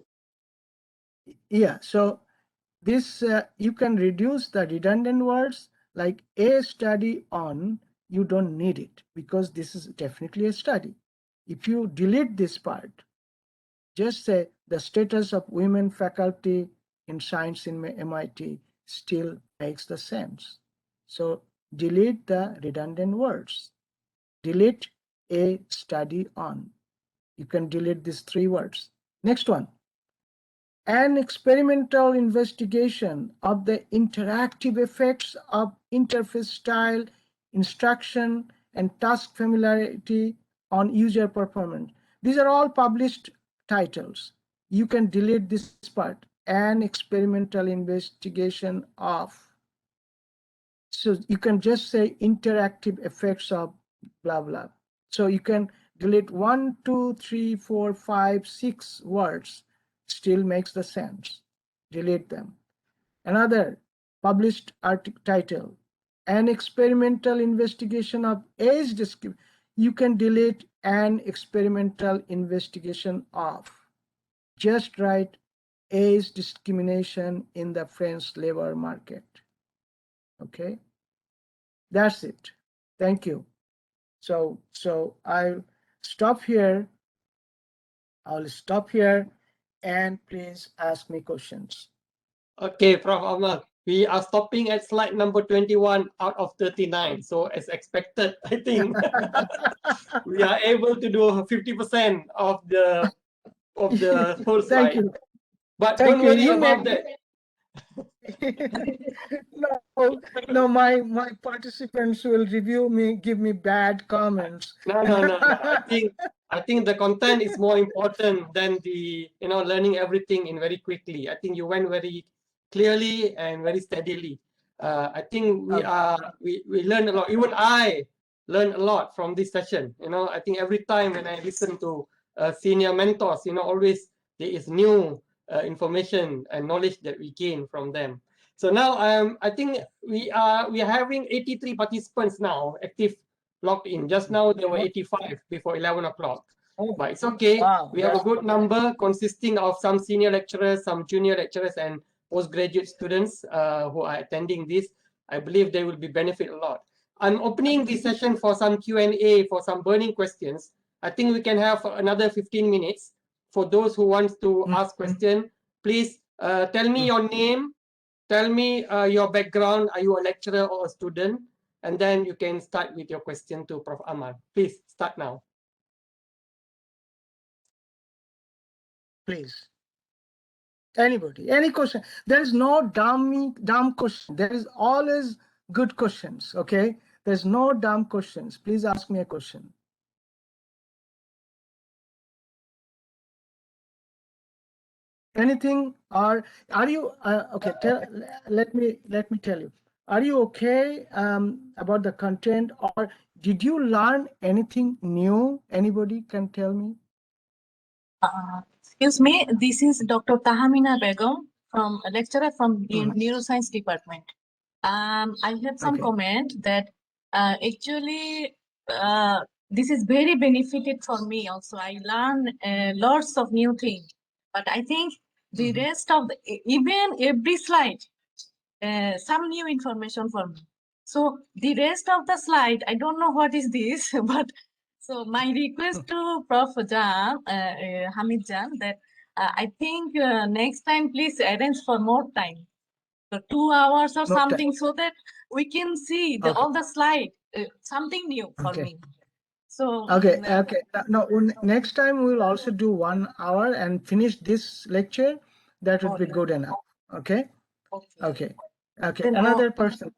Yeah, so this you can reduce the redundant words like a study on. You don't need it because this is definitely a study. If you delete this part, just say the status of women faculty in science in MIT still makes the sense. So delete the redundant words. Delete a study on. You can delete these 3 words. Next one. An experimental investigation of the interactive effects of interface style, instruction, and task familiarity on user performance. These are all published titles. You can delete this part. An experimental investigation of. So you can just say interactive effects of blah, blah. So you can delete 1, 2, 3, 4, 5, 6 words, still makes the sense. Delete them. Another published article title, an experimental investigation of age discrimination. You can delete an experimental investigation of. Just write age discrimination in the French labor market. Okay, that's it. Thank you. So I'll stop here. I'll stop here, and please ask me questions. Okay, Prof. Amal, we are stopping at slide number 21 out of 39. So as expected, I think we are able to do 50% of the whole Thank slide. you. But Thank don't you. worry You made about that. no, my participants will review me, give me bad comments. No. I think the content is more important than the learning everything in very quickly. I think you went very clearly and very steadily. I think we learned a lot. Even I learned a lot from this session. I think every time when I listen to senior mentors, always there is new information and knowledge that we gain from them. So now I think we are having 83 participants now active logged in. Just now there were 85 before 11 o'clock. Oh, But it's okay. wow, We have a good number consisting of some senior lecturers, some junior lecturers, and postgraduate students who are attending this. I believe they will be benefit a lot. I'm opening this session for some Q&A, for some burning questions. I think we can have another 15 minutes. For those who want to ask question, please tell me your name, tell me your background. Are you a lecturer or a student? And then you can start with your question to Prof. Amal. Please start now. please. Anybody, any question. There is no dumb question. There is always good questions. Okay, there's no dumb questions. Please ask me a question. Anything, or are you okay? Let me tell you. Are you okay about the content, or did you learn anything new? Anybody can tell me? Excuse me, this is Dr. Tahamina Begum, from a lecturer from the neuroscience department. I have some comment that actually this is very benefited for me also. I learn lots of new things, but I think the rest of the, even every slide, some new information for me. So the rest of the slide, I don't know what is this, but so my request to Prof. Jan, Hamid Jan, that I think next time please arrange for more time. So 2 hours or something, so that we can see all the slide, something new for me. So okay. No, next time we will also do 1 hour and finish this lecture. That would be good enough. Okay. Okay. Then, Another person.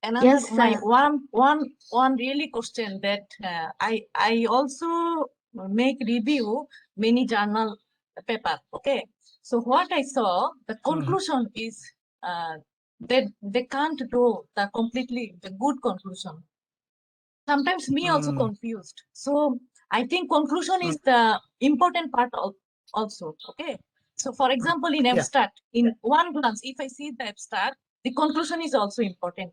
Another Yes, my one really question that I also make review many journal paper. Okay, so what I saw, the conclusion is that they can't do the completely the good conclusion. Sometimes me also confused. So I think conclusion is the important part also. Okay, so for example, in abstract, in one glance, if I see the abstract, the conclusion is also important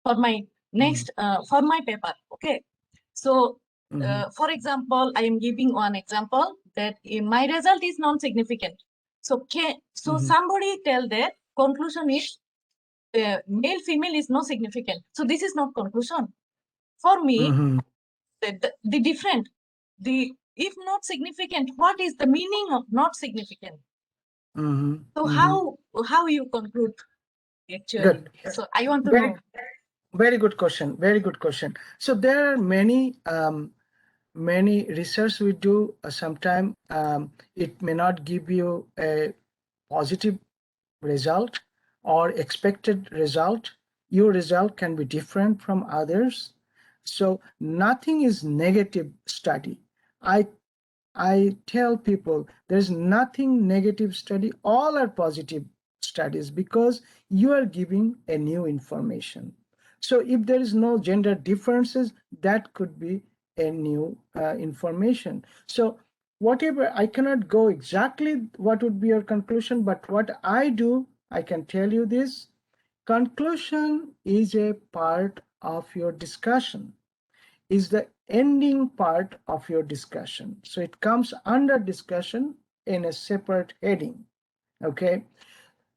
for my next for my paper. Okay, so for example, I am giving one example that my result is non-significant. So somebody tell that conclusion is male female is not significant. So this is not conclusion for me. The different, the if not significant, what is the meaning of not significant? So how you conclude actually? Good. So I want to know. Very good question. Very good question. So there are many research we do. Sometime it may not give you a positive result or expected result. Your result can be different from others. So nothing is negative study. I tell people there's nothing negative study, all are positive studies because you are giving a new information. So if there is no gender differences, that could be a new information. So whatever, I cannot go exactly what would be your conclusion, but what I do, I can tell you this. Conclusion is a part of your discussion is the ending part of your discussion. So it comes under discussion in a separate heading. Okay.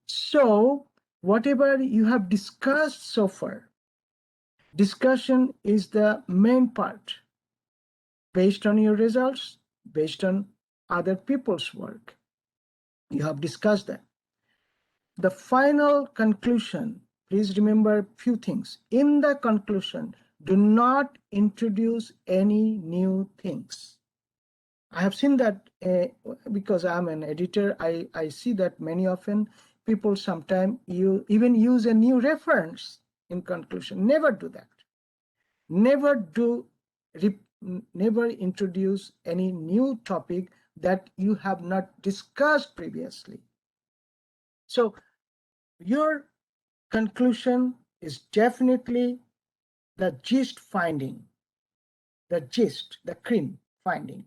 So whatever you have discussed so far, discussion is the main part based on your results, based on other people's work. You have discussed that. The final conclusion, please remember a few things. In the conclusion, do not introduce any new things. I have seen that because I'm an editor, I see that many often people sometimes even use a new reference in conclusion. Never do that. Never do, never introduce any new topic that you have not discussed previously. So your conclusion is definitely the gist finding, the gist, the cream finding.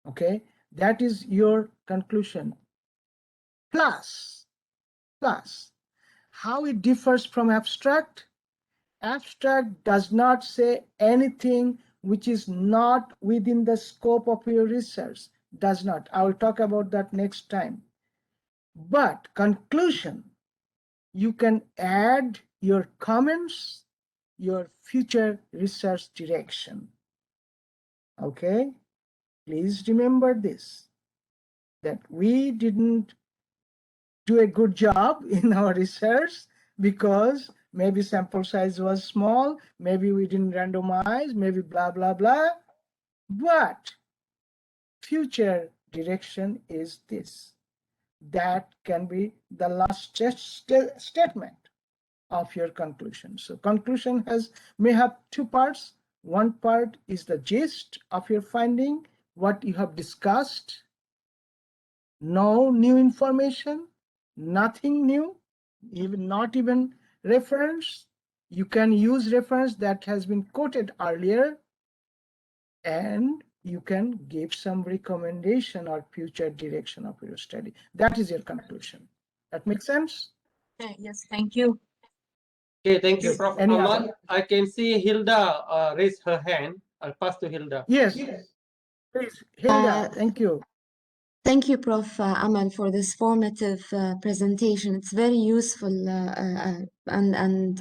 Okay, that is your conclusion. Plus, how it differs from abstract. Abstract does not say anything which is not within the scope of your research. Does not. I will talk about that next time. But conclusion, you can add your comments, your future research direction. Okay? Please remember this, that we didn't do a good job in our research because maybe sample size was small, maybe we didn't randomize, maybe blah, blah, blah. But future direction is this. That can be the last statement of your conclusion. So conclusion may have two parts. One part is the gist of your finding, what you have discussed. No new information, nothing new, not even reference. You can use reference that has been quoted earlier, and you can give some recommendation or future direction of your study. That is your conclusion. That makes sense? Yes, thank you. Okay, thank you, Good. Prof. Any Amal. other? I can see Hilda raised her hand. I'll pass to Hilda. Yes, please, Hilda, thank you. Thank you, Prof. Amal, for this formative presentation. It's very useful and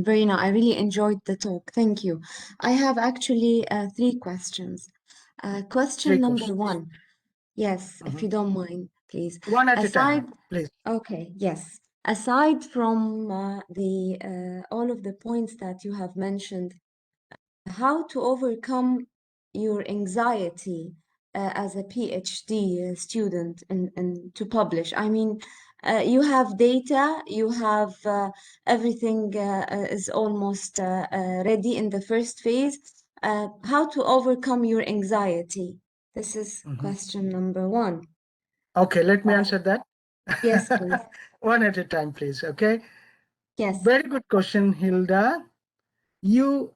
very nice. I really enjoyed the talk. Thank you. I have actually three questions. Question Three number questions. one. Yes, if you don't mind, please. One at a Aside, time, please. okay, yes. Aside from all of the points that you have mentioned, how to overcome your anxiety as a PhD student and to publish. I mean, you have data, you have everything is almost ready in the first phase. How to overcome your anxiety? This is question number one. Okay, let me answer that. Yes, please. One at a time, please. Okay. Yes. Very good question, Hilda. You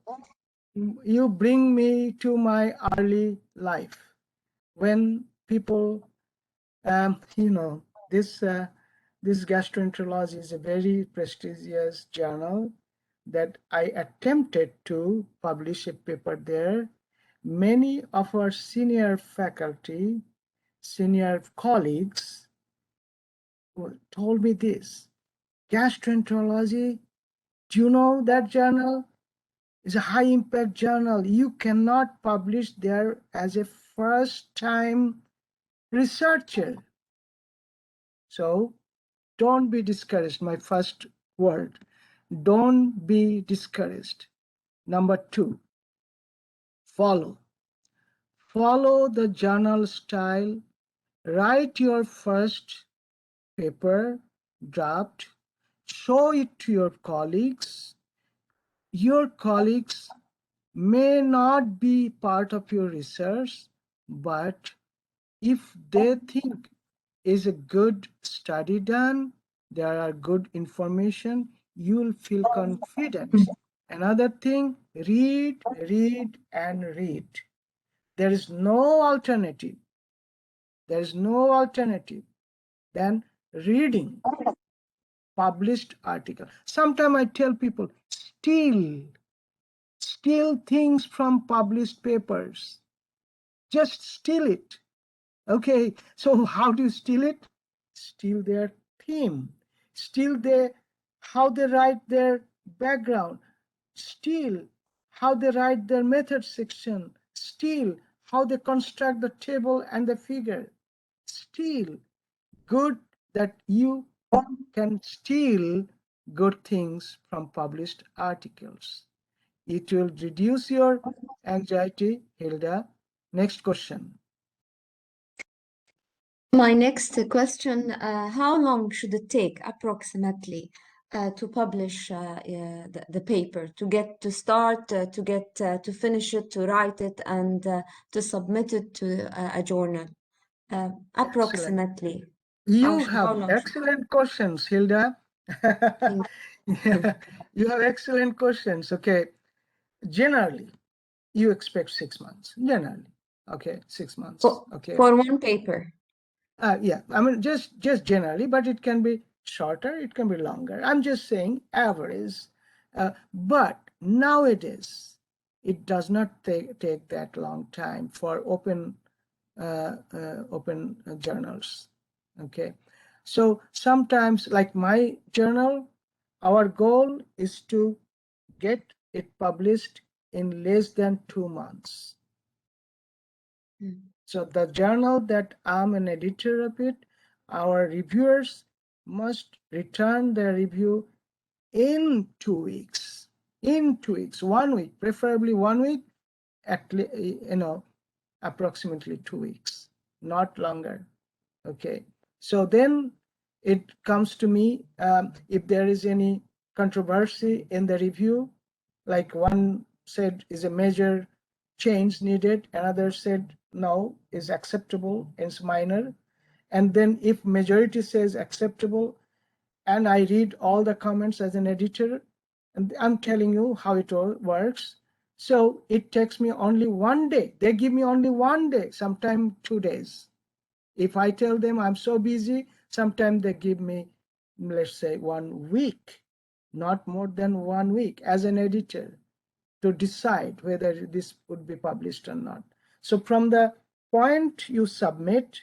bring me to my early life when people, this gastroenterology is a very prestigious journal that I attempted to publish a paper there. Many of our senior faculty, senior colleagues told me this: gastroenterology, do you know that journal is a high impact journal? You cannot publish there as a first time researcher. So don't be discouraged. My first word, don't be discouraged. Number two, follow the journal style. Write your first paper draft, show it to your colleagues. Your colleagues may not be part of your research, but if they think is a good study done, there are good information, you'll feel confident. Another thing, read, and read. There is no alternative. There is no alternative than reading. published article. Sometimes I tell people, steal things from published papers. Just steal it. Okay, so how do you steal it? Steal their theme, steal how they write their background, steal how they write their method section, steal how they construct the table and the figure, steal good that you can steal good things from published articles. It will reduce your anxiety, Hilda. Next question. My next question, how long should it take approximately to publish the paper, to get to start, to finish it, to write it, and to submit it to a journal? Excellent. Approximately. You How have long should excellent questions, Hilda. it Yeah, you have excellent questions. Okay. Generally, you expect 6 months. Generally. Okay, 6 months. Okay. for one paper? Yeah, I mean just generally, but it can be shorter, it can be longer. I'm just saying average. But nowadays, it does not take that long time for open journals. Okay, so sometimes, like my journal, our goal is to get it published in less than 2 months. So the journal that I'm an editor of it, our reviewers must return their review in 2 weeks. In 2 weeks, 1 week, preferably 1 week, at approximately 2 weeks, not longer. Okay. So then it comes to me, if there is any controversy in the review, like one said is a major change needed, another said no, is acceptable, it's minor. And then if majority says acceptable, and I read all the comments as an editor, and I'm telling you how it all works. So it takes me only 1 day. They give me only 1 day, sometimes 2 days. If I tell them I'm so busy, sometimes they give me, let's say, 1 week, not more than 1 week as an editor to decide whether this would be published or not. So from the point you submit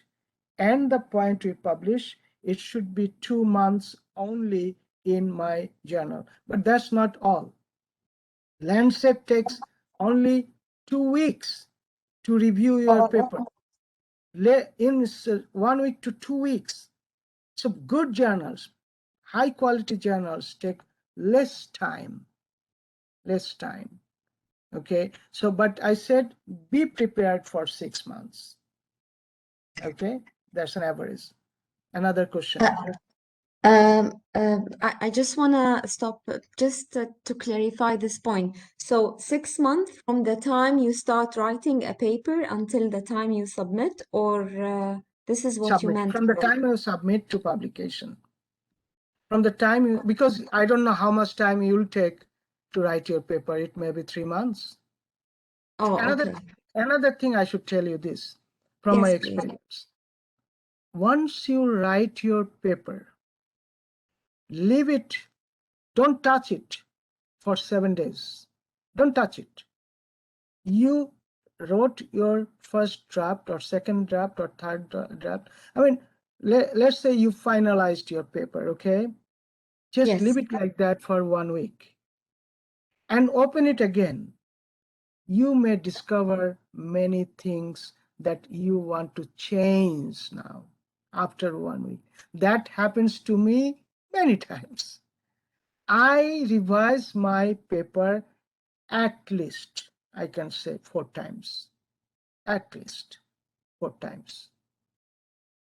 and the point you publish, it should be 2 months only in my journal. But that's not all. Lancet takes only 2 weeks to review your paper. In 1 week to 2 weeks. So good journals, high quality journals take less time. Okay. So, but I said, be prepared for 6 months. Okay. That's an average. Another question. I just want to stop just to clarify this point. So 6 months from the time you start writing a paper until the time you submit, or this is what you Submit. meant? From the time you submit to publication. From the time you, because I don't know how much time you'll take to write your paper. It may be 3 months. Oh, Another, okay. another thing I should tell you this from my Yes, please. experience. Once you write your paper, leave it, don't touch it for 7 days. Don't touch it. You wrote your first draft or second draft or third draft. I mean, let's say you finalized your paper, okay? Just Yes. leave it like that for 1 week and open it again. You may discover many things that you want to change now after 1 week. That happens to me many times. I revise my paper at least, I can say 4 times, at least 4 times.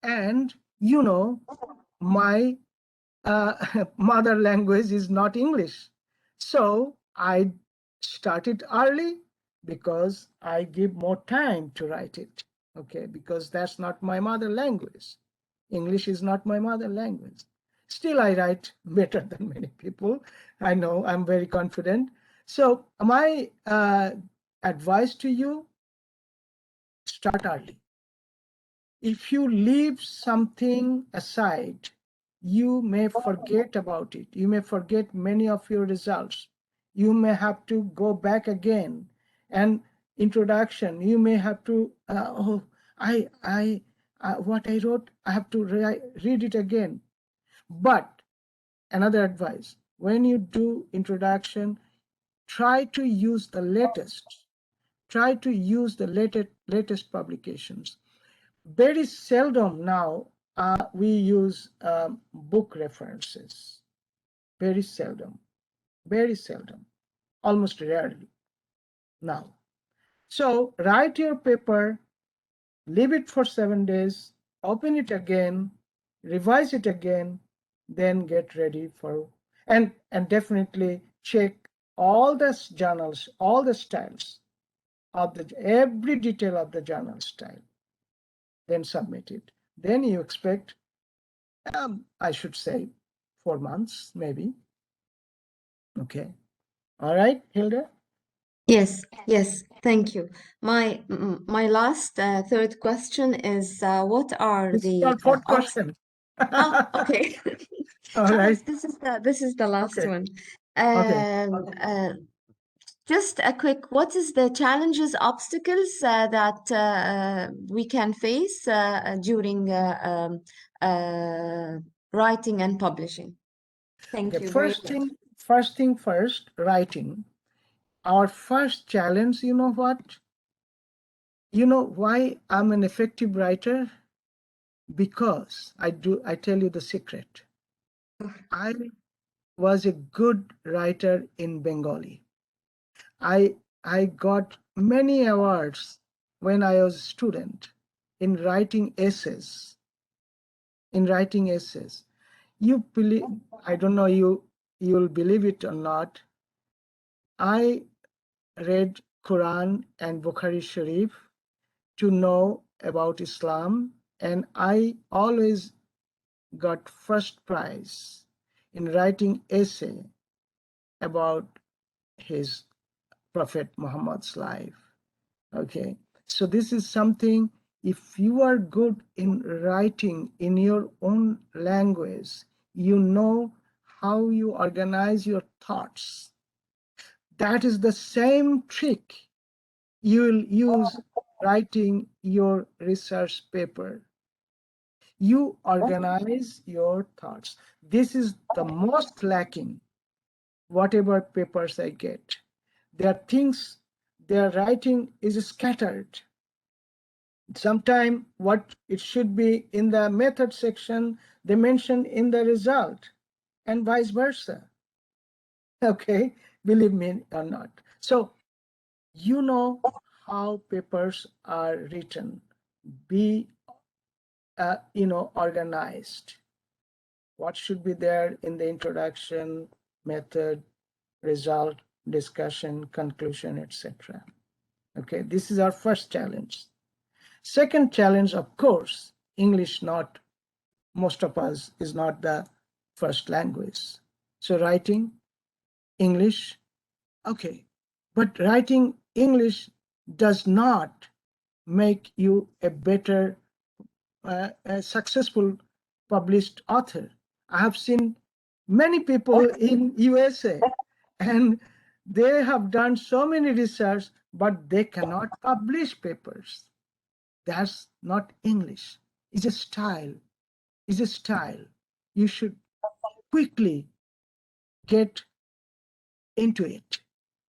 And my mother language is not English. So I started early because I give more time to write it. Okay, because that's not my mother language. English is not my mother language. Still, I write better than many people. I know, I'm very confident. So my advice to you, start early. If you leave something aside, you may forget about it. You may forget many of your results. You may have to go back again. And introduction, you may have to, what I wrote, I have to read it again. But another advice, when you do introduction, try to use the latest. Try to use the latest publications. Very seldom now we use book references. Very seldom, almost rarely now. So write your paper, leave it for 7 days, open it again, revise it again, then get ready for, and definitely check all the journals, all the styles of every detail of the journal style, then submit it. Then you expect, I should say, 4 months, maybe. Okay. All right, Hilda? Yes, yes, thank you. My last third question is what are This is the our fourth obs question. Oh, okay. All right. Khalas, this is the last Okay. one. Okay. Just a quick, what is the challenges, obstacles that we can face during writing and publishing? Thank Okay. you very First thing first, writing. Our first challenge, you know what? You know why I'm an effective writer? Because I tell you the secret. I was a good writer in Bengali. I got many awards when I was a student in writing essays. In writing essays, you believe, I don't know you'll believe it or not. I read Quran and Bukhari Sharif to know about Islam, and I always got first prize in writing essay about his Prophet Muhammad's life. Okay, so this is something, if you are good in writing in your own language, you know how you organize your thoughts. That is the same trick you will use writing your research paper. You organize your thoughts. This is the most lacking, whatever papers I get. There are things, their writing is scattered. Sometimes what it should be in the method section, they mention in the result, and vice versa. Okay, believe me or not. So you know how papers are written. Be organized. What should be there in the introduction, method, result, discussion, conclusion, etc. Okay, this is our first challenge. Second challenge, of course, English, not most of us is not the first language. So writing English, okay, but writing English does not make you a better, a successful published author. I have seen many people in USA, and they have done so many research, but they cannot publish papers. That's not English. It's a style. It's a style. You should quickly get into it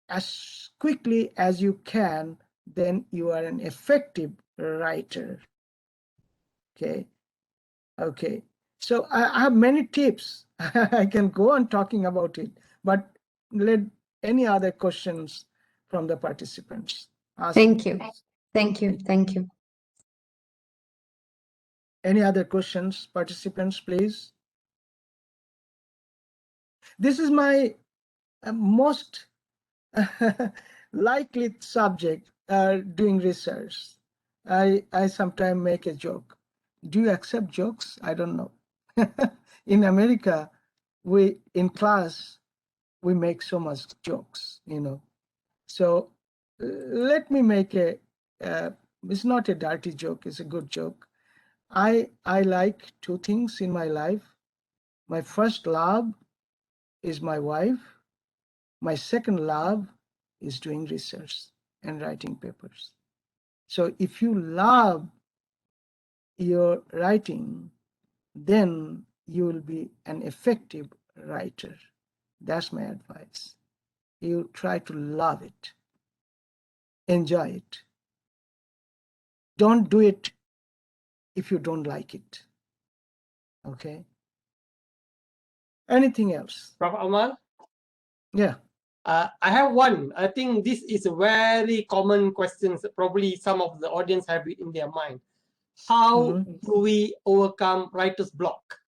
as quickly as you can. Then you are an effective writer. Okay. Okay. So I have many tips. I can go on talking about it, but let any other questions from the participants. Ask me, Thank you. please. Thank you. Thank you. Any other questions, participants, please? This is my most likely subject doing research. I sometimes make a joke. Do you accept jokes? I don't know. In America, we in class we make so much jokes, So let me make it's not a dirty joke, it's a good joke. I like two things in my life. My first love is my wife. My second love is doing research and writing papers. So if you love your writing, then you will be an effective writer. That's my advice. You try to love it, enjoy it. Don't do it if you don't like it. Okay? Anything else? Prof. Amal? Yeah. I have one. I think this is a very common question. Probably some of the audience have it in their mind. How do we overcome writer's block?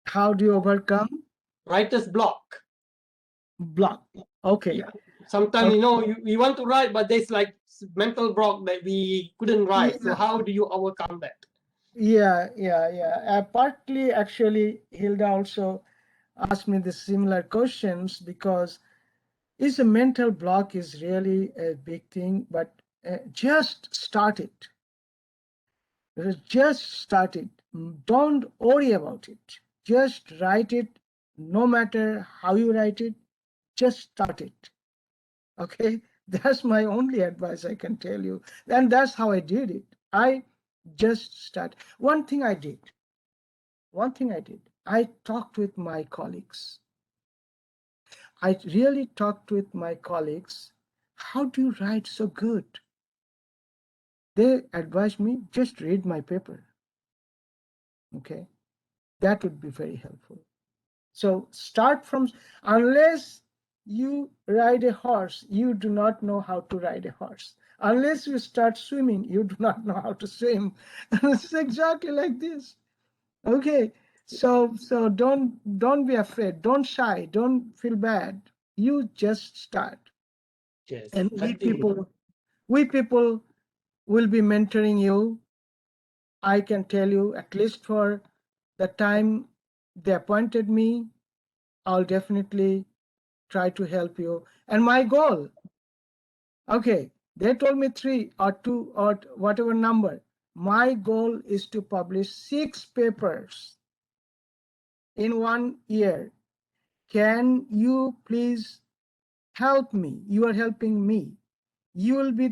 How do you overcome Writer's block. block? Okay. Yeah. Sometimes, we want to write, but there's like mental block that we couldn't write. So how do you overcome that? Yeah. Partly, actually, Hilda also asked me the similar questions because is a mental block is really a big thing, but just start it. Just start it. Don't worry about it. Just write it, no matter how you write it, just start it. Okay? That's my only advice I can tell you. And that's how I did it. I just start. One thing I did, I talked with my colleagues. I really talked with my colleagues. How do you write so good? They advised me, just read my paper. Okay? That would be very helpful. So start from, unless you ride a horse, you do not know how to ride a horse. Unless you start swimming, you do not know how to swim. It's exactly like this. Okay. So don't be afraid. Don't shy. Don't feel bad. You just start. Yes. And we people will be mentoring you. I can tell you, at least for the time they appointed me, I'll definitely try to help you. And my goal, okay, they told me 3 or 2 or whatever number. My goal is to publish 6 papers in 1 year. Can you please help me? You are helping me. You will be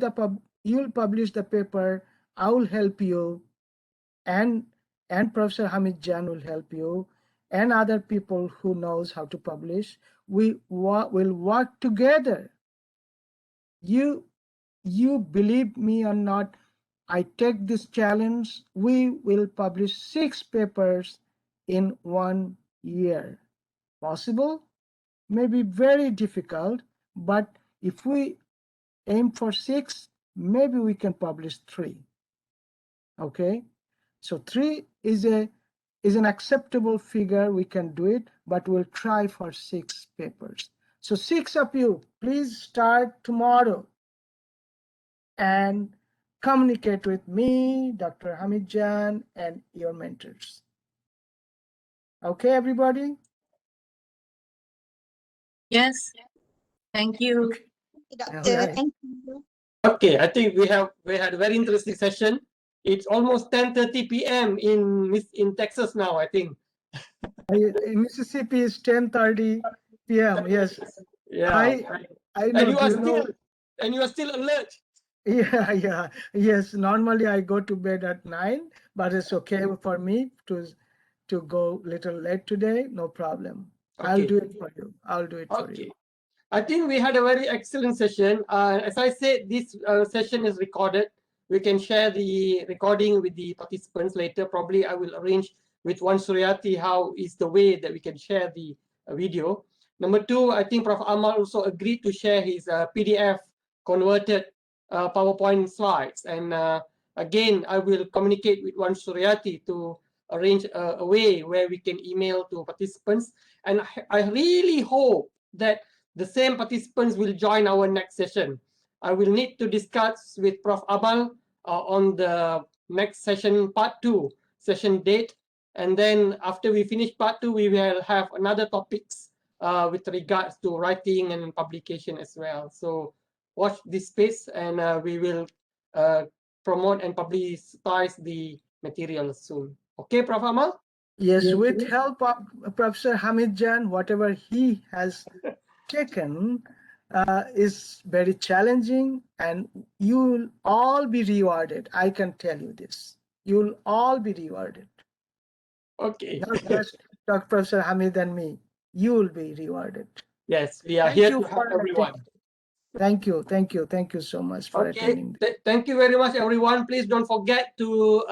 you will publish the paper. I will help you, and Professor Hamid Jan will help you, and other people who knows how to publish. We will work together. You believe me or not, I take this challenge. We will publish 6 papers in 1 year. Possible? Maybe very difficult, but if we aim for 6, maybe we can publish 3. Okay? So 3 is an acceptable figure. We can do it, but we'll try for 6 papers. So 6 of you, please start tomorrow and communicate with me, Dr. Hamid Jan, and your mentors. Okay, everybody? Yes, thank you. Okay. All Doctor, right. thank you. Okay, I think we had a very interesting session. It's almost 10:30 p.m. in Texas now, I think. In Mississippi is 10:30 p.m. Yes, Yeah. I And know. you Do are you know? still alert. Yeah. Yes. Normally I go to bed at 9, but it's okay for me to go little late today. No problem. I'll Okay. do it for you. I'll do it for you. Okay. I think we had a very excellent session. As I said, this session is recorded. We can share the recording with the participants later. Probably I will arrange with Wan Suryati how is the way that we can share the video. Number 2, I think Prof. Amal also agreed to share his PDF converted PowerPoint slides. And again, I will communicate with Wan Suryati to arrange a way where we can email to participants. And I really hope that the same participants will join our next session. I will need to discuss with Prof. Amal on the next session, part 2, session date. And then after we finish part 2, we will have another topics with regards to writing and publication as well. So watch this space, and we will promote and publicize the material soon. Okay, Prof. Amal? Yes, with help of Professor Hamid Jan, whatever he has taken is very challenging, and you'll all be rewarded. I can tell you this. You'll all be rewarded. Okay. Not just Dr. Professor Hamid and me. You will be rewarded. Yes, we are Thank here you to help for everyone. Thank you, thank you, thank you so much for Okay, attending. thank you very much, everyone. Please don't forget to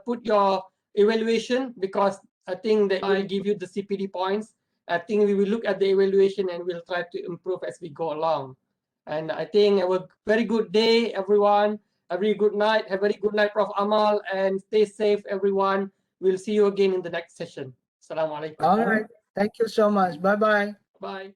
put your evaluation, because I think that will give you the CPD points. I think we will look at the evaluation and we'll try to improve as we go along. And I think have a very good day, everyone. A very good night. Have a very good night, Prof. Amal, and stay safe, everyone. We'll see you again in the next session. Assalamu alaikum. All right. Thank you so much. Bye-bye. Bye.